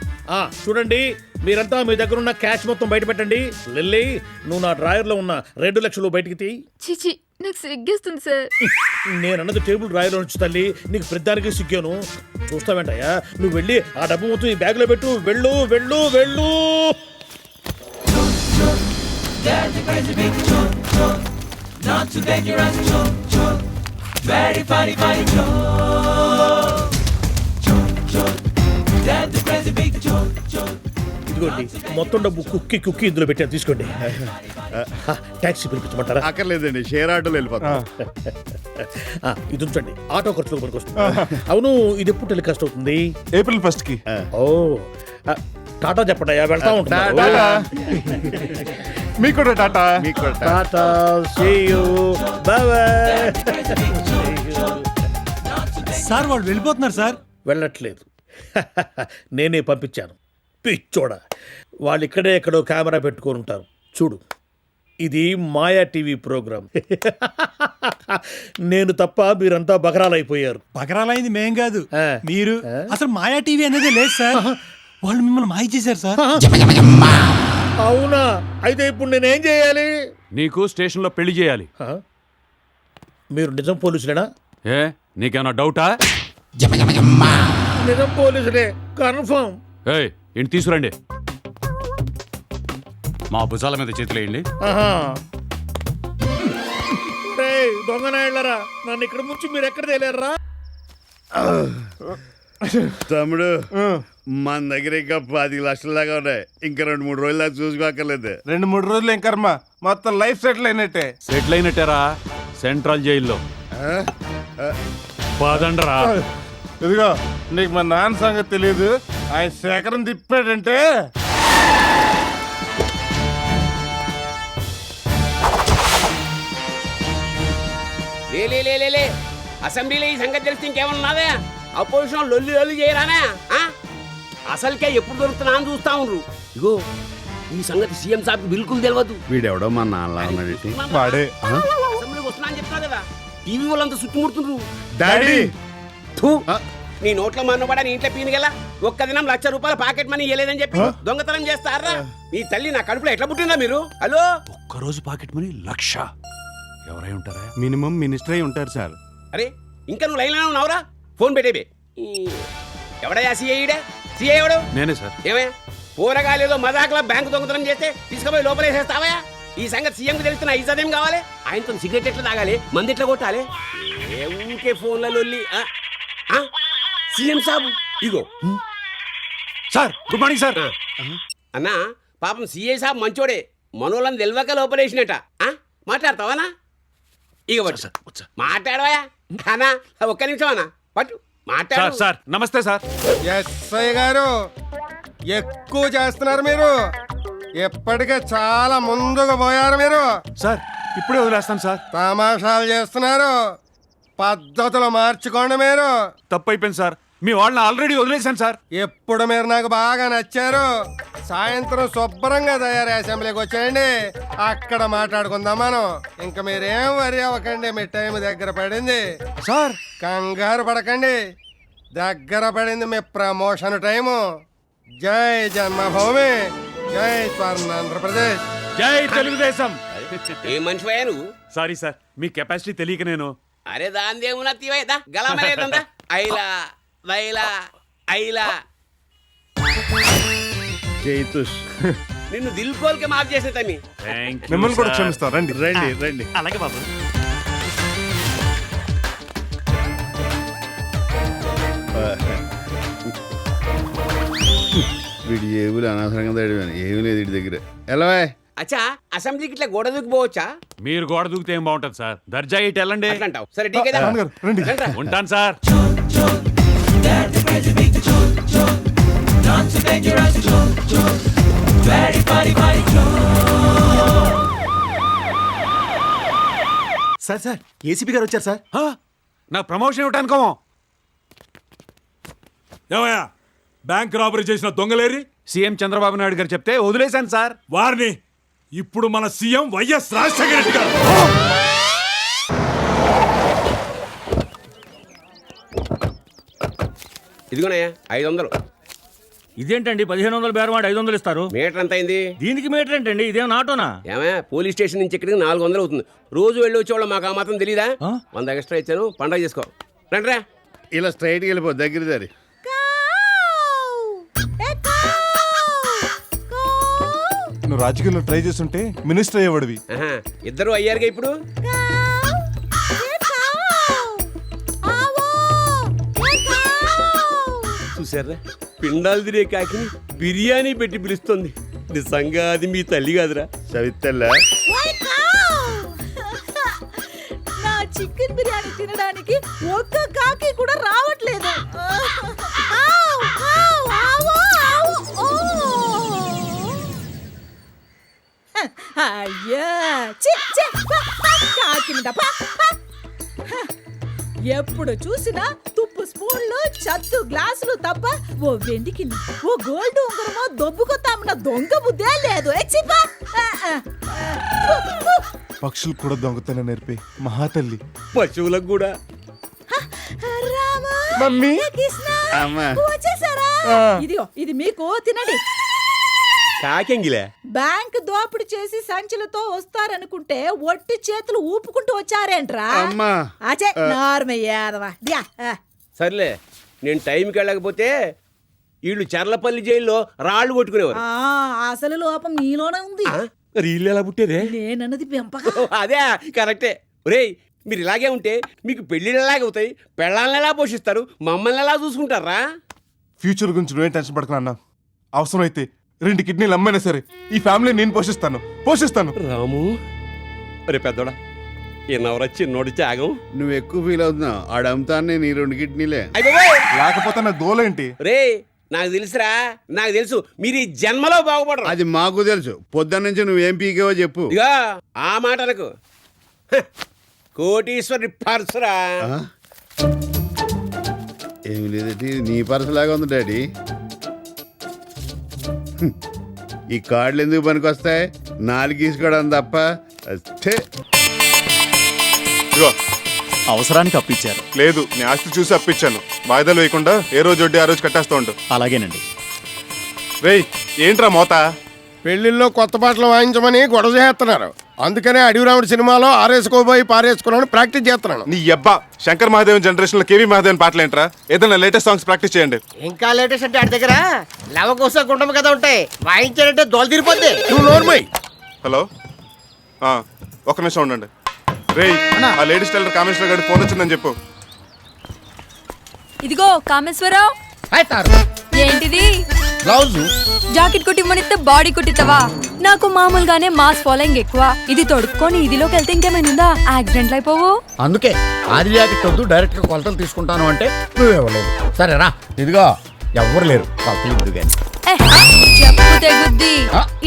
చూడండి, మీరంతా మీ దగ్గర ఉన్న క్యాష్ మొత్తం బయట పెట్టండి. లిల్లీ, నువ్వు నా డ్రాయర్లో ఉన్న 2 లక్షలు బయటికి తీ. చిచి, నాకు సిగ్గేస్తుంది సార్. నేనన్నది టేబుల్ డ్రాయర్లో నుంచి తల్లి, నీకు ప్రతిదానికి సిగ్గాను. చూస్తావేంటయ్యా, నువ్వు వెళ్ళి ఆ డబ్బు మొత్తం ఈ బ్యాగ్లో పెట్టు. వెళ్ళు వెళ్ళు వెళ్ళు. ఇదిగోండి, మొత్తం డబ్బు కుక్కి కుక్కి ఇందులో పెట్టాను, తీసుకోండి. ట్యాక్సీ పిలిపించమంటారా? అక్కర్లేదండి, షేర్ ఆటోలో వెళ్ళిపోతాం. ఇది ఉంచండి, ఆటో ఖర్చులు మనకు వస్తుంది. అవును, ఇది ఎప్పుడు టెలికాస్ట్ అవుతుంది? ఏప్రిల్ 1st కి. ఓ టాటా చెప్పండి, వెళ్తా ఉంటాను. మీకు కూడా tata. Tata, see you, bye bye. Sir వాళ్ళు వెళ్ళిపోతున్నారు సార్. వెళ్ళట్లేదు, నేనే పంపించాను. పిచ్చోడా, వాళ్ళు ఇక్కడే ఎక్కడో కెమెరా పెట్టుకొని ఉంటారు. చూడు, ఇది మాయా టీవీ ప్రోగ్రామ్. నేను తప్ప మీరంతా బకరాలైపోయారు. పగరాలైంది మేం కాదు, మీరు. అసలు మాయా టీవీ అనేది లేదు సార్. వాళ్ళు మిమ్మల్ని మాయ చేశారు సార్. అవునా? అయితే ఇప్పుడు నేనేం చేయాలి? నీకు స్టేషన్లో పెళ్లి చేయాలి. మీరు నిజం పోలీసులేనా? ఏ నీకేమన్నా డౌటా? నిజం పోలీసులే, కన్ఫర్మ్. ఏయ్ ఇంటి తీసుకురండి, మా భుజాల మీద చేతులేయండి. దొంగనాయళ్ళరా, నన్ను ఇక్కడ ముంచి మీరు ఎక్కడ తేలేరా? తమ్ముడు, మన దగ్గర ఇంకా 10 లక్షల దాకా ఉన్నాయి. ఇంకా 2-3 రోజుల దాకా చూసుకోక్కర్లేదు. 2-3 రోజులు ఏం కర్మ, మొత్తం లైఫ్ సెటిల్ అయినట్టే. సెటిల్ అయినట్టేరా, సెంట్రల్ జైల్లో. పదండ్రా. ఇదిగో, నీకు మా నాన్న సంగతి తెలియదు. ఆయన శేఖరం తిప్పాడంటే లే అసెంబ్లీలో ఈ సంగతి తెలిస్తే ఇంకేమన్నావే? అపోజిషన్ లొల్లి లొల్లి చేయరానే? అసలుకే ఎప్పుడు దొరుకుతున్నా అని చూస్తా ఉండ్రు. ఇగో, ఈ సంగతి సీఎం సాబ్ బిల్కుల్ తెలియదు. వీడెవడో మా నాన్న ఉన్నాడు. వాడే అసెంబ్లీకి వస్తున్నా అని చెప్తున్నా కదా, టీవీ వాళ్ళంతా చుట్టుముడుతుండ్రు. డాడీ, నీ నోట్లో మన్నబడా నీ ఇంట్లో పీనుగల ఒక్క దినం ₹1,00,000 పాకెట్ మనీ ఇవ్వలేదని చెప్పి దొంగతనం చేస్తారా? మీ తల్లి నా కడుపులో ఎట్లా పుట్టిందా మీరు? హలో, ఒక్కరోజు పాకెట్ మనీ 1,00,000 ఎవరై ఉంటారా? మినిమం మినిస్టర్ అయి ఉంటారు సార్. అరే, ఇంకా నువ్వు లైన్లో ఉన్నావురా? ఫోన్ పెట్టేబే. ఎవడయా సీఐడే? సీఐ ఎవడు? నేనే సార్. ఏమే పోరగాలేదో మజాక్లా బ్యాంకు దొంగతనం చేస్తే తీసుకుపోయి లోపలేసేస్తావా? ఈ సంగతి సీఎంకి తెలుస్తున్నా ఇజ్జతేం కావాలి? ఆయనతో సిగరెట్ ఎట్లా తాగాలి, మంది ఎట్లా కొట్టాలి? ఏ ఊరికే ఫోన్లలో సీఎం సాబు. ఇగో సార్, గుడ్ మార్నింగ్ సార్. అన్నా, పాపం సీఐ సాబ్ మంచోడే, మనోళ్ళని తెలియక లోపలేసినట్ట. మాట్లాడతావానా? ఇక పట్టు సార్, మాట్లాడవా అన్నా? ఒక్క నిమిషం అన్నా, పట్టు మాట్లాడు. సార్ నమస్తే సార్. ఎస్ఐ గారు, ఎక్కువ చేస్తున్నారు మీరు. ఎప్పటికే చాలా ముందుగా పోయారు మీరు. సార్ ఇప్పుడే వదిలేస్తాను సార్. తమాషాలు చేస్తున్నారు, పద్ధతులు మార్చుకోండి మీరు. తప్పు అయిపోయింది సార్, మీ వాళ్ళని ఆల్రెడీ వదిలేశాను సార్. ఎప్పుడు మీరు నాకు బాగా నచ్చారు. సాయంత్రం శుభ్రంగా తయారు అసెంబ్లీకి వచ్చేయండి, అక్కడ మాట్లాడుకుందాం మనం. ఇంకా మీరేం వరి అవ్వకండి, మీ టైం దగ్గర పడింది సార్. కంగారు పడకండి, దగ్గర పడింది మీ ప్రమోషన్ టైము. జై జన్మభూమి, జై స్వర్ణాంధ్రప్రదేశ్, జై తెలుగుదేశం. ఏ మనిషివయ్యా నువ్వు? సారీ సార్, మీ కెపాసిటీ తెలియక నేను. అరే దాని దేవునా తీవైదా గలమలేదంతా ఐలా వైలా ఐలా. జైతుష్, నిన్ను దిల్కోల్కి మాఫ్ చేసే తమ్మి. మిమ్మల్ని కూడా క్షమిస్తాం. రండి రండి రండి. అలాగే బాబు. వీడి జేబులు అనవసరంగా తడివాను, ఏమీ లేదు వీడి దగ్గర. ఎలా అచ్చా అసెంబ్లీకి ఇట్లా గోడ దూకిపోవచ్చా? మీరు గోడ దూకితే ఏం బాగుంటది సార్ దర్జా ఇటు వెళ్ళండి అంటావు. సరే ఠీక్ అయితే నాన్నగారు, రండి. రండ్రా. ఉంటాను సార్. సార్ సార్ ఏసీపీ గారు వచ్చారు సార్. హా? నాకు ప్రమోషన్ ఇవ్వటానికో ఏమయ్యా బ్యాంక్ రాబరీ చేసిన దొంగలేరి? సీఎం చంద్రబాబు నాయుడు గారు చెప్తే వదిలేశాను సార్. వారిని ఇప్పుడు మన సీఎం వైఎస్ రాజశేఖర రెడ్డి గారు. ఇదిగోనయ్యా 500. ఇదేంటండి 1500 బేరమాడి 500 ఇస్తారు? మీటర్ ఎంత అయింది? దీనికి మీటర్ ఏంటండి? ఇదేం ఆటోనా? ఏమయ్యా పోలీస్ స్టేషన్ నుంచి ఇక్కడికి 400 అవుతుంది. రోజు వెళ్ళి వచ్చేవాళ్ళం, మాకు ఆ మాత్రం తెలీదా? 100 ఎక్స్ట్రా ఇచ్చాను, పండగ చేసుకో. రండిరా. ఇలా స్ట్రైట్కి వెళ్ళిపో, దగ్గర దారి. నువ్వు రాజకీయాల్లో ట్రై చేస్తుంటే మినిస్టర్ అయ్యేవాడివి. ఆహా, ఇద్దరు అయ్యారుగా ఇప్పుడు. చూసారా, పిండాలు తినే కాకి బిర్యానీ పెట్టి పిలుస్తుంది. నిజంగా అది మీ తల్లి కాదురా. సవితల్లా నా చికెన్ బిర్యానీ తినడానికి ఒక్క కాకి కూడా రావట్లేదు. ఆవ్, ఆవ్, ఆవు, ఆవు, ఓ. అయ్యా చి, చి, పా, పా, కాకి మీద పా, పా. ఎప్పుడు చూసినా తుప్పు స్పూన్లు చత్తు గ్లాసులు తప్ప ఓ వెండి కింద ఓ గోల్డ్ ఉంగరమో దొబ్బుకొత్తామన్న దొంగ బుద్ధే లేదు. పక్షులు కూడా దొంగతనం నేర్పి మహాతల్లి. పశువులకు కూడా. మమ్మీ. అమ్మా. వచ్చేసారా? ఇదిగో ఇది మీకు తినండి. కాకెంగిలే. బ్యాంక్ దోపిడి చేసి సంచులతో వస్తారనుకుంటే ఒట్టి చేతులు ఊపుకుంటూ వచ్చారేంట్రా? అమ్మా. అచే నార్మయ్యాదవా. సర్లే, నేను టైంకి వెళ్ళకపోతే వీళ్ళు చర్లపల్లి జైల్లో రాళ్ళు కొట్టుకునేవారు. అసలు లోపం నీలోనే ఉంది. వీళ్ళు ఎలా పుట్టారే? నేనన్నది పెంపకం. అదే కరెక్టే. ఒరేయ్, మీరు ఇలాగే ఉంటే మీకు పెళ్ళిళ్ళు ఎలాగ అవుతాయి? పెళ్ళాలను ఎలా పోషిస్తారు? మమ్మల్ని ఎలా చూసుకుంటారా? ఫ్యూచర్ గురించి నువ్వేం టెన్షన్ పడకనా అన్న. అవసరమైతే 2 కిడ్నీలు అమ్మైనా సరే ఈ ఫ్యామిలీ నేను పోషిస్తాను. రాము, అరే పెద్దోడా, ఈయనవరా చిన్నోడి త్యాగం. నువ్వు ఎక్కువ ఫీల్ అవుతున్నావు. ఆడమ్ముతానే నీ 2 కిడ్నీలే. లేకపోతే నా గోలేంటి? రే, నాకు తెలుసురా, నాకు తెలుసు మీరు ఈ జన్మలో బాగుపడరు. అది మాకు తెలుసు. పొద్దున్న నుంచి నువ్వేం పీకేవో చెప్పు. ఇగా ఆ మాట అనకు. కోటీశ్వరి పర్సురా. ఏమి లేదండి, నీ పర్సులాగా ఉంది డాడీ. ఈ కార్డులు ఎందుకు పనికి వస్తాయి? 4 గీసుకోవడం తప్ప. అచ్చే. ఇదిగో, అవసరానికి అప్పిచ్చారు. లేదు, నీ ఆస్తి చూసి అప్పించాను. వాయిదాలు వేయకుండా ఏ రోజు వడ్డీ ఆ రోజు కట్టేస్తూ ఉండు. అలాగేనండి. రేయ్, ఏంట్రా మోత? పెళ్లిళ్ళలో కొత్త పాటలు వాయించమని గొడవ చేస్తున్నారు. అందుకనే అడవిరాముడు సినిమాలో ఆరేసుకోబోయి పారేసుకున్నాను ప్రాక్టీస్ చేస్తున్నాను. నీ అబ్బా శంకర్ మహాదేవన్ జనరేషన్ లో కేవీ మహాదేవన్ పాటలు ఏంట్రా? ఏదైనా లేటెస్ట్ సాంగ్స్ ప్రాక్టీస్ చేయండి. ఇంకా లేటెస్ట్ అంటే ఆడి దగ్గర లవ కోసం గుండమ్మ కదా ఉంటాయి. వాయించాడంటే దోలు తీరిపోద్ది. నువ్వు నోర్మై. హలో, ఒక నిమిషం ఉండండి. రేయ్, ఆ లేడీస్ టైలర్ కామేశ్వర గారి ఫోన్ వచ్చిందని చెప్పు. ఇదిగో కామేశ్వరరావు. ఏంటిది? బ్లౌజ్ జాకెట్ కుట్టిమ్మనిస్తే బాడీ కుట్టిస్తావా? నాకు మామూలుగానే మాస్ ఫాలోయింగ్ ఎక్కువ. ఇది తొడుక్కొని ఇదిలోకి వెళ్తే ఇంకేమైనా యాక్సిడెంట్లు అయిపోవు. అందుకే ఆది జాకెట్ వద్దు, డైరెక్ట్ గా కొలతలు తీసుకుంటాను అంటే నువ్వు ఇవ్వలేదు. సరేరా, ఇదిగో ఎవ్వరు లేరు, కొలతలు ఇద్దు గాని. చెప్పు తెగుద్ది.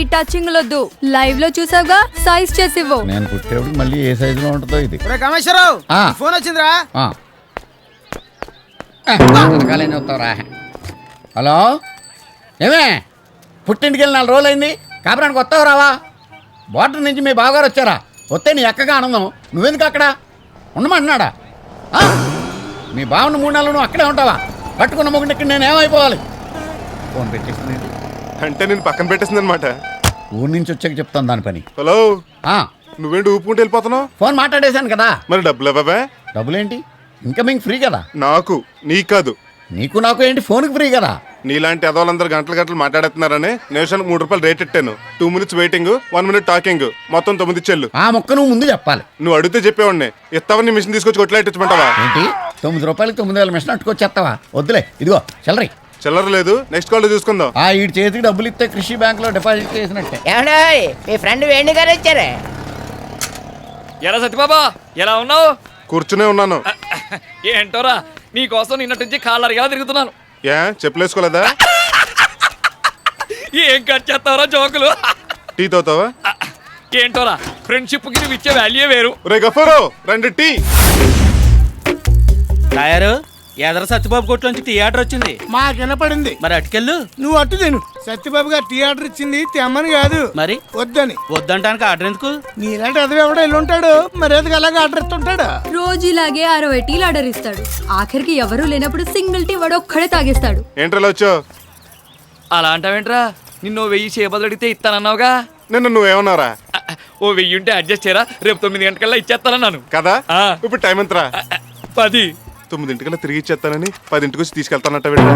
ఈ టచింగ్ లొద్దు. లైవ్ లో చూసావుగా, సైజ్ చేసివ్వు. నేను కుట్టేప్పుడు మళ్ళీ ఏ సైజు లో ఉంటుందో ఇది. కామేశ్వరరావు, ఫోన్ వచ్చిందిరా. హలో, ఏమే పుట్టింటికి వెళ్ళి 4 రోజులైంది, కాపురానికి వస్తావు రావా? బోర్డర్ నుంచి మీ బావగారు వచ్చారా? వస్తే నీ ఎక్కగా ఆనందం. నువ్వెందుకు అక్కడ ఉండమంటున్నాడా? మీ బావను 3 నెలలు నువ్వు అక్కడే ఉంటావా? పట్టుకున్న మొగుడికి నేను ఏమైపోవాలి? ఫోన్ పెట్టేసింది అంటే నేను పక్కన పెట్టేసింది అనమాట. ఊరి నుంచి వచ్చాక చెప్తాను దాని పని. హలో, నువ్వేంటి ఊపుకుంటూ వెళ్ళిపోతున్నావు? ఫోన్ మాట్లాడేశాను కదా. మరి డబ్బులు ఇవ్వవే? డబ్బులేంటి? ఇన్కమింగ్ ఫ్రీ కదా. నాకు, నీకు కాదు. నీకు నాకు ఏంటి? ఫోన్కి ఫ్రీ కదా. నీలాంటి ఎదవాళ్ళందరూ గంటలు మాట్లాడుతున్నారని నిమిషానికి 3 రూపాయలు రేట్ ఇట్టాను. 2 minutes వెయిటింగ్, 1 minute టాకింగ్, మొత్తం 9 చెల్లు. ఆ మొక్క నువ్వు ముందు చెప్పాలి. నువ్వు అడిగితే చెప్పేవాడిని. ఇస్తావని మిషన్ తీసుకొచ్చి కొట్లాడించమంటావా? ఏంటి 9 రూపాయలకి 9,000 మిషన్ అట్టుకొచ్చేస్తావా? వద్దులే, ఇదిగో చల్లరి. చిల్లర లేదు, నెక్స్ట్ కాల్ చూసుకుందాం. ఈ చేతికి డబ్బులు ఇస్తే కృషి బ్యాంక్ లో డిపాజిట్ చేసినట్టే. మీ ఫ్రెండ్ వేణు గారు వచ్చారే. ఎరా సత్యబాబా ఎలా ఉన్నావు? కూర్చునే ఉన్నాను. ఏంటోరా నీకోసం నిన్నటి నుంచి కాళ్ళరిగా తిరుగుతున్నాను. ఏ చెప్పులేసుకోలేదా? ఏం కట్ చేస్తావరా జోకులు? టీ తాగుతావా? ఏంటోరా ఫ్రెండ్షిప్ కి నువ్వు ఇచ్చే వాల్యూ వేరు. రే గఫారు, 2 టీ. తయారు ఎదర సత్యబాబు కొట్లోంచి థియేటర్ వచ్చింది. మాకు వినపడింది. మరి అటుకెళ్ళు. నువ్వు అట్టు తిను. సత్యబాబు గారు థియేటర్ ఇచ్చింది తెమ్మని కాదు, మరి వద్దని. వద్దంటానికి ఆర్డర్ ఎందుకు? నీలాంటి అదవి ఎవడో వెళ్ళి ఉంటాడు, మరి ఎందుకు అలాగే ఆర్డర్ ఇస్తుంటాడు? రోజు ఇలాగే 60 టీలు ఆర్డర్ ఇస్తాడు. ఆఖరికి ఎవరూ లేనప్పుడు సింగిల్ టీ వాడు ఒక్కడే తాగేస్తాడు. ఏంట్రా వచ్చావు? అలా అంటావేంట్రా? నిన్ను 1000 చేపలు అడిగితే ఇస్తానన్నావుగా. నిన్న నువ్వేమన్నారా? ఓ 1000 ఉంటే అడ్జస్ట్ చేయరా, రేపు 9 గంటకల్లా ఇచ్చేస్తానన్నాను కదా. ఆ. ఇప్పుడు టైం ఎంతరా? 10. 9 తిరిగి ఇచ్చేస్తానని 10 వచ్చి తీసుకెళ్తానట్ట వెళ్ళా.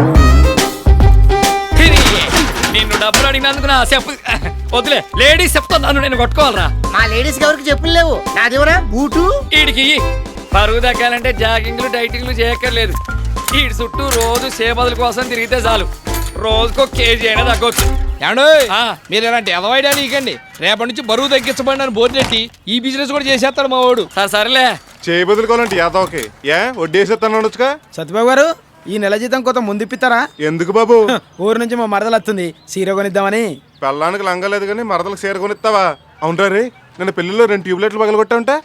నిన్ను డబ్బులు అడిగినందుకు నా చెప్పు వదిలే. లేడీస్ చెప్తున్నాను, నేను కొట్టుకోవాలరా. మా లేడీస్ ఎవరికి చెప్పులు లేవు, నాదేవరా బూటు. వీడికి పరుగు తగ్గాలంటే జాగింగ్లు డైటింగ్లు చేయక్కర్లేదు. వీడి చుట్టూ రోజు సేపదుల కోసం తిరిగితే చాలు, రోజుకో కేజీ అయినా తగ్గొచ్చు. మీరు ఇలాంటి ఎదవైడా నీకండి. రేపటి నుంచి బరువు తగ్గించబడి అని బోర్నెట్టి ఈ బిజినెస్ కూడా చేసేస్తాడు మా వాడు. సరేలే చేయి బదులుకోవాలంటే యాదవకి ఏ వడ్డీ వేసేస్తాను అనొచ్చుగా. సత్యబాబు గారు ఈ నెల జీతం కొంత ముందిప్పిస్తారా? ఎందుకు బాబు? ఊరు నుంచి మా మరదలు వస్తుంది, సీర కొనిద్దామని. పెళ్ళానికి లంగలేదు కానీ మరదలకు సీర కొనిస్తావా? అవునరా రే, నిన్న పెళ్లిలో 2 ట్యూబ్లైట్లు పగలగొట్టా ఉంటా.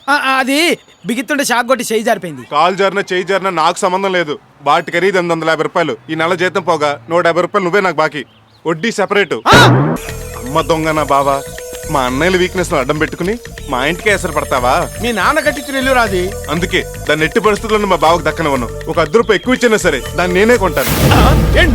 అది బిగిత్తుంటే షాక్ కొట్టి చేయి జారిపోయింది. కాలు జారినా చేయి జారినా నాకు సంబంధం లేదు. బాటి ఖరీదు 850 రూపాయలు. ఈ నెల జీతం పోగా 150 రూపాయలు నువ్వే నాకు బాకీ. వడ్డీ సెపరేటు. అమ్మ దొంగ నా బావా, మా అన్నయ్యల వీక్నెస్ అడ్డం పెట్టుకుని మా ఇంటికి ఎసరు పడతావా? మీ నాన్న కట్టించిన ఇల్లు రాది. అందుకే దాన్ని ఎట్టి పరిస్థితుల్లో మా బావకు దక్కనివ్వను. ఒక 10 రూపాయలు ఎక్కువ ఇచ్చినా సరే దాన్ని నేనే కొంటాను.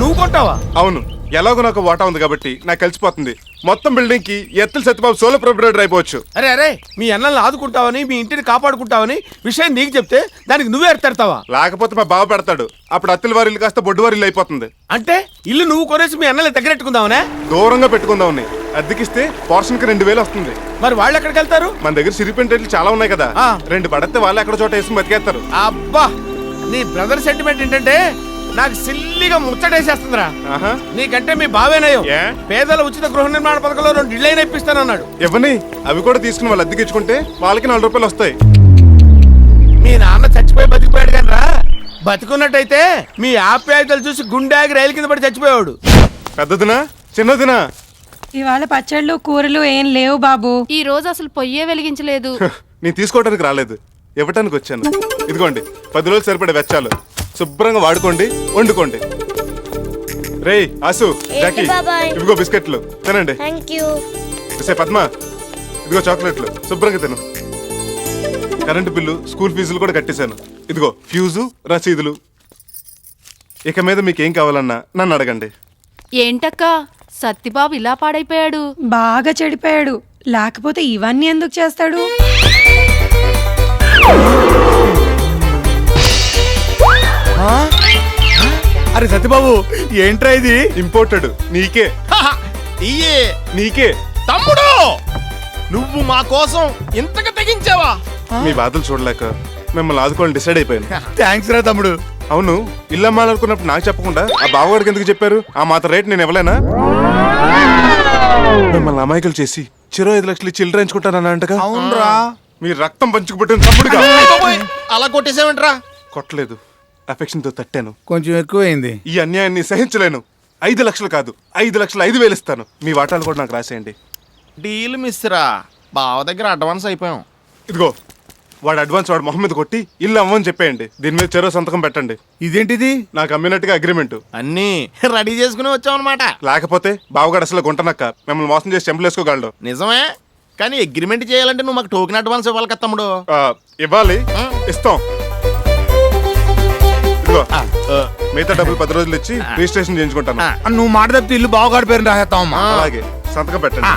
నువ్వు కొంటావా? అవును, ఎలాగో నాకు వాటా ఉంది కాబట్టి నాకు కలిసిపోతుంది. మొత్తం బిల్డింగ్ కి ఎత్తుల సత్యబాబు సోలో ప్రొపరేటర్ అయిపోవచ్చు. అరే మీ అన్నల్ని ఆదుకుంటావని, మీ ఇంటిని కాపాడుకుంటావని విషయం నీకు చెప్తే దానికి నువ్వే ఎడతావా? లేకపోతే మా బావ పెడతాడు. అప్పుడు అత్తిల వారి ఇల్లు కాస్త బొడ్డు వారి ఇల్లు అయిపోతుంది. అంటే ఇల్లు నువ్వు కొనేసి మీ అన్నల్ని దగ్గరెట్టుకుందావనే? దూరంగా పెట్టుకుందామని. అద్దెకిస్తే పోర్షన్ కి 2000 వస్తుంది. మరి వాళ్ళు ఎక్కడికి వెళ్తారు? మన దగ్గర సిరిపెంటేట్లు చాలా ఉన్నాయి కదా, 2 పడితే వాళ్ళు ఎక్కడ చోట వేసుకుని బతికేస్తారు. అబ్బా, నీ బ్రదర్ సెంటిమెంట్ ఏంటంటే నాకు సిల్లిగా ముచ్చటేసేస్తుందిరా. నీకంటే మీ బావేనయ్యో పేదల ఉచిత గృహ నిర్మాణ పథకంలో 2 ఇళ్ళైనా ఇప్పిస్తానన్నాడు. ఇవ్వని అవి కూడా తీసుకుని వాళ్ళు అద్దెకిచ్చుకుంటే వాళ్ళకి 4 రూపాయలు వస్తాయి. మీ నాన్న చచ్చిపోయి బతికిపోయాడు కానీ రా, బతికున్నట్టయితే మీ ఆప్యాయతలు చూసి గుండెకి రైలు కింద పడి చచ్చిపోయాడు. పెద్దదినా చిన్నదినా? ఇవాళ పచ్చళ్ళు కూరలు ఏం లేవు బాబు. ఈ రోజు అసలు పొయ్యే వెలిగించలేదు. నేను తీసుకోవడానికి రాలేదు, ఇవ్వటానికి వచ్చాను. ఇదిగోండి 10 రోజులు సరిపడే వెచ్చాలు. శుభ్రంగా వాడుకోండి, వండుకోండి. రే ఆసు, జాకీ, ఇదిగో బిస్కెట్లు తినండి. పద్మ, ఇదిగో చాక్లెట్లు, శుభ్రంగా తిను. కరెంటు బిల్లు, స్కూల్ ఫీజులు కూడా కట్టేశాను. ఇదిగో ఫ్యూజు, రసీదులు. ఇక మీద మీకేం కావాలన్నా నన్ను అడగండి. ఏంటక్క సత్తిబాబు ఇలా పాడైపోయాడు? బాగా చెడిపోయాడు, లేకపోతే ఇవన్నీ ఎందుకు చేస్తాడు? అరే సత్యబాబు, ఏంట్రా ఇది? ఇంపోర్టెడ్. నీకే నీకే తమ్ముడు, నువ్వు మా కోసం ఇంతగా తెగించావా? మీ బాధలు చూడలేక మిమ్మల్ని ఆదుకోవాలని డిసైడ్ అయిపోయాను. థ్యాంక్స్ రా తమ్ముడు. అవును, ఇల్లు అమ్మాలనుకున్నప్పుడు నాకు చెప్పకుండా ఆ బావగాడికి ఎందుకు చెప్పారు? ఆ మాత్రం రేట్ నేను ఇవ్వలేనా? మిమ్మల్ని అమాయకులు చేసి చిరో 5 లక్షలు చిల్లర ఎంచుకుంటానన్నా అంటగా. అవునరా, మీ రక్తం పంచుకుపెట్టిన తమ్ముడుగా. అలా కొట్టేసావేంట్రా? కొట్టలేదు, అఫెక్షన్ తో తట్టాను. కొంచెం ఎక్కువైంది. ఈ అన్యాయాన్ని సహించలేను. 5 లక్షలు కాదు, 5,05,000 ఇస్తాను. మీ వాటాలు కూడా నాకు రాసేయండి. డీల్ మిస్రా, బావ దగ్గర అడ్వాన్స్ అయిపోయాం. ఇదిగో వాడు అడ్వాన్స్ వాడు మొహం మీద కొట్టి ఇల్లు అవ్వని చెప్పేయండి. దీని మీద చెరో సంతకం పెట్టండి. ఇదేంటిది? నాకు అమ్మినట్టుగా అగ్రిమెంట్. అన్నీ రెడీ చేసుకుని వచ్చామన్నమాట. లేకపోతే బావగాడు అసలు గుంటనక్క మిమ్మల్ని మోసం చేసి చెంపలేసుకోగలడు. నిజమే, కానీ అగ్రిమెంట్ చేయాలంటే నువ్వు మాకు టోకెన్ అడ్వాన్స్ ఇవ్వాలి కదా తమ్ముడు. ఇవ్వాలి, ఇస్తాం. ఇదిగో మిగతా డబ్బులు 10 రోజులు ఇచ్చి రిజిస్ట్రేషన్ చేయించుకుంటాను. నువ్వు మాట తప్పితే ఇల్లు బావగాడి పేరు రాసేస్తావమ్మా. అలాగే, సంతకం పెట్టండి.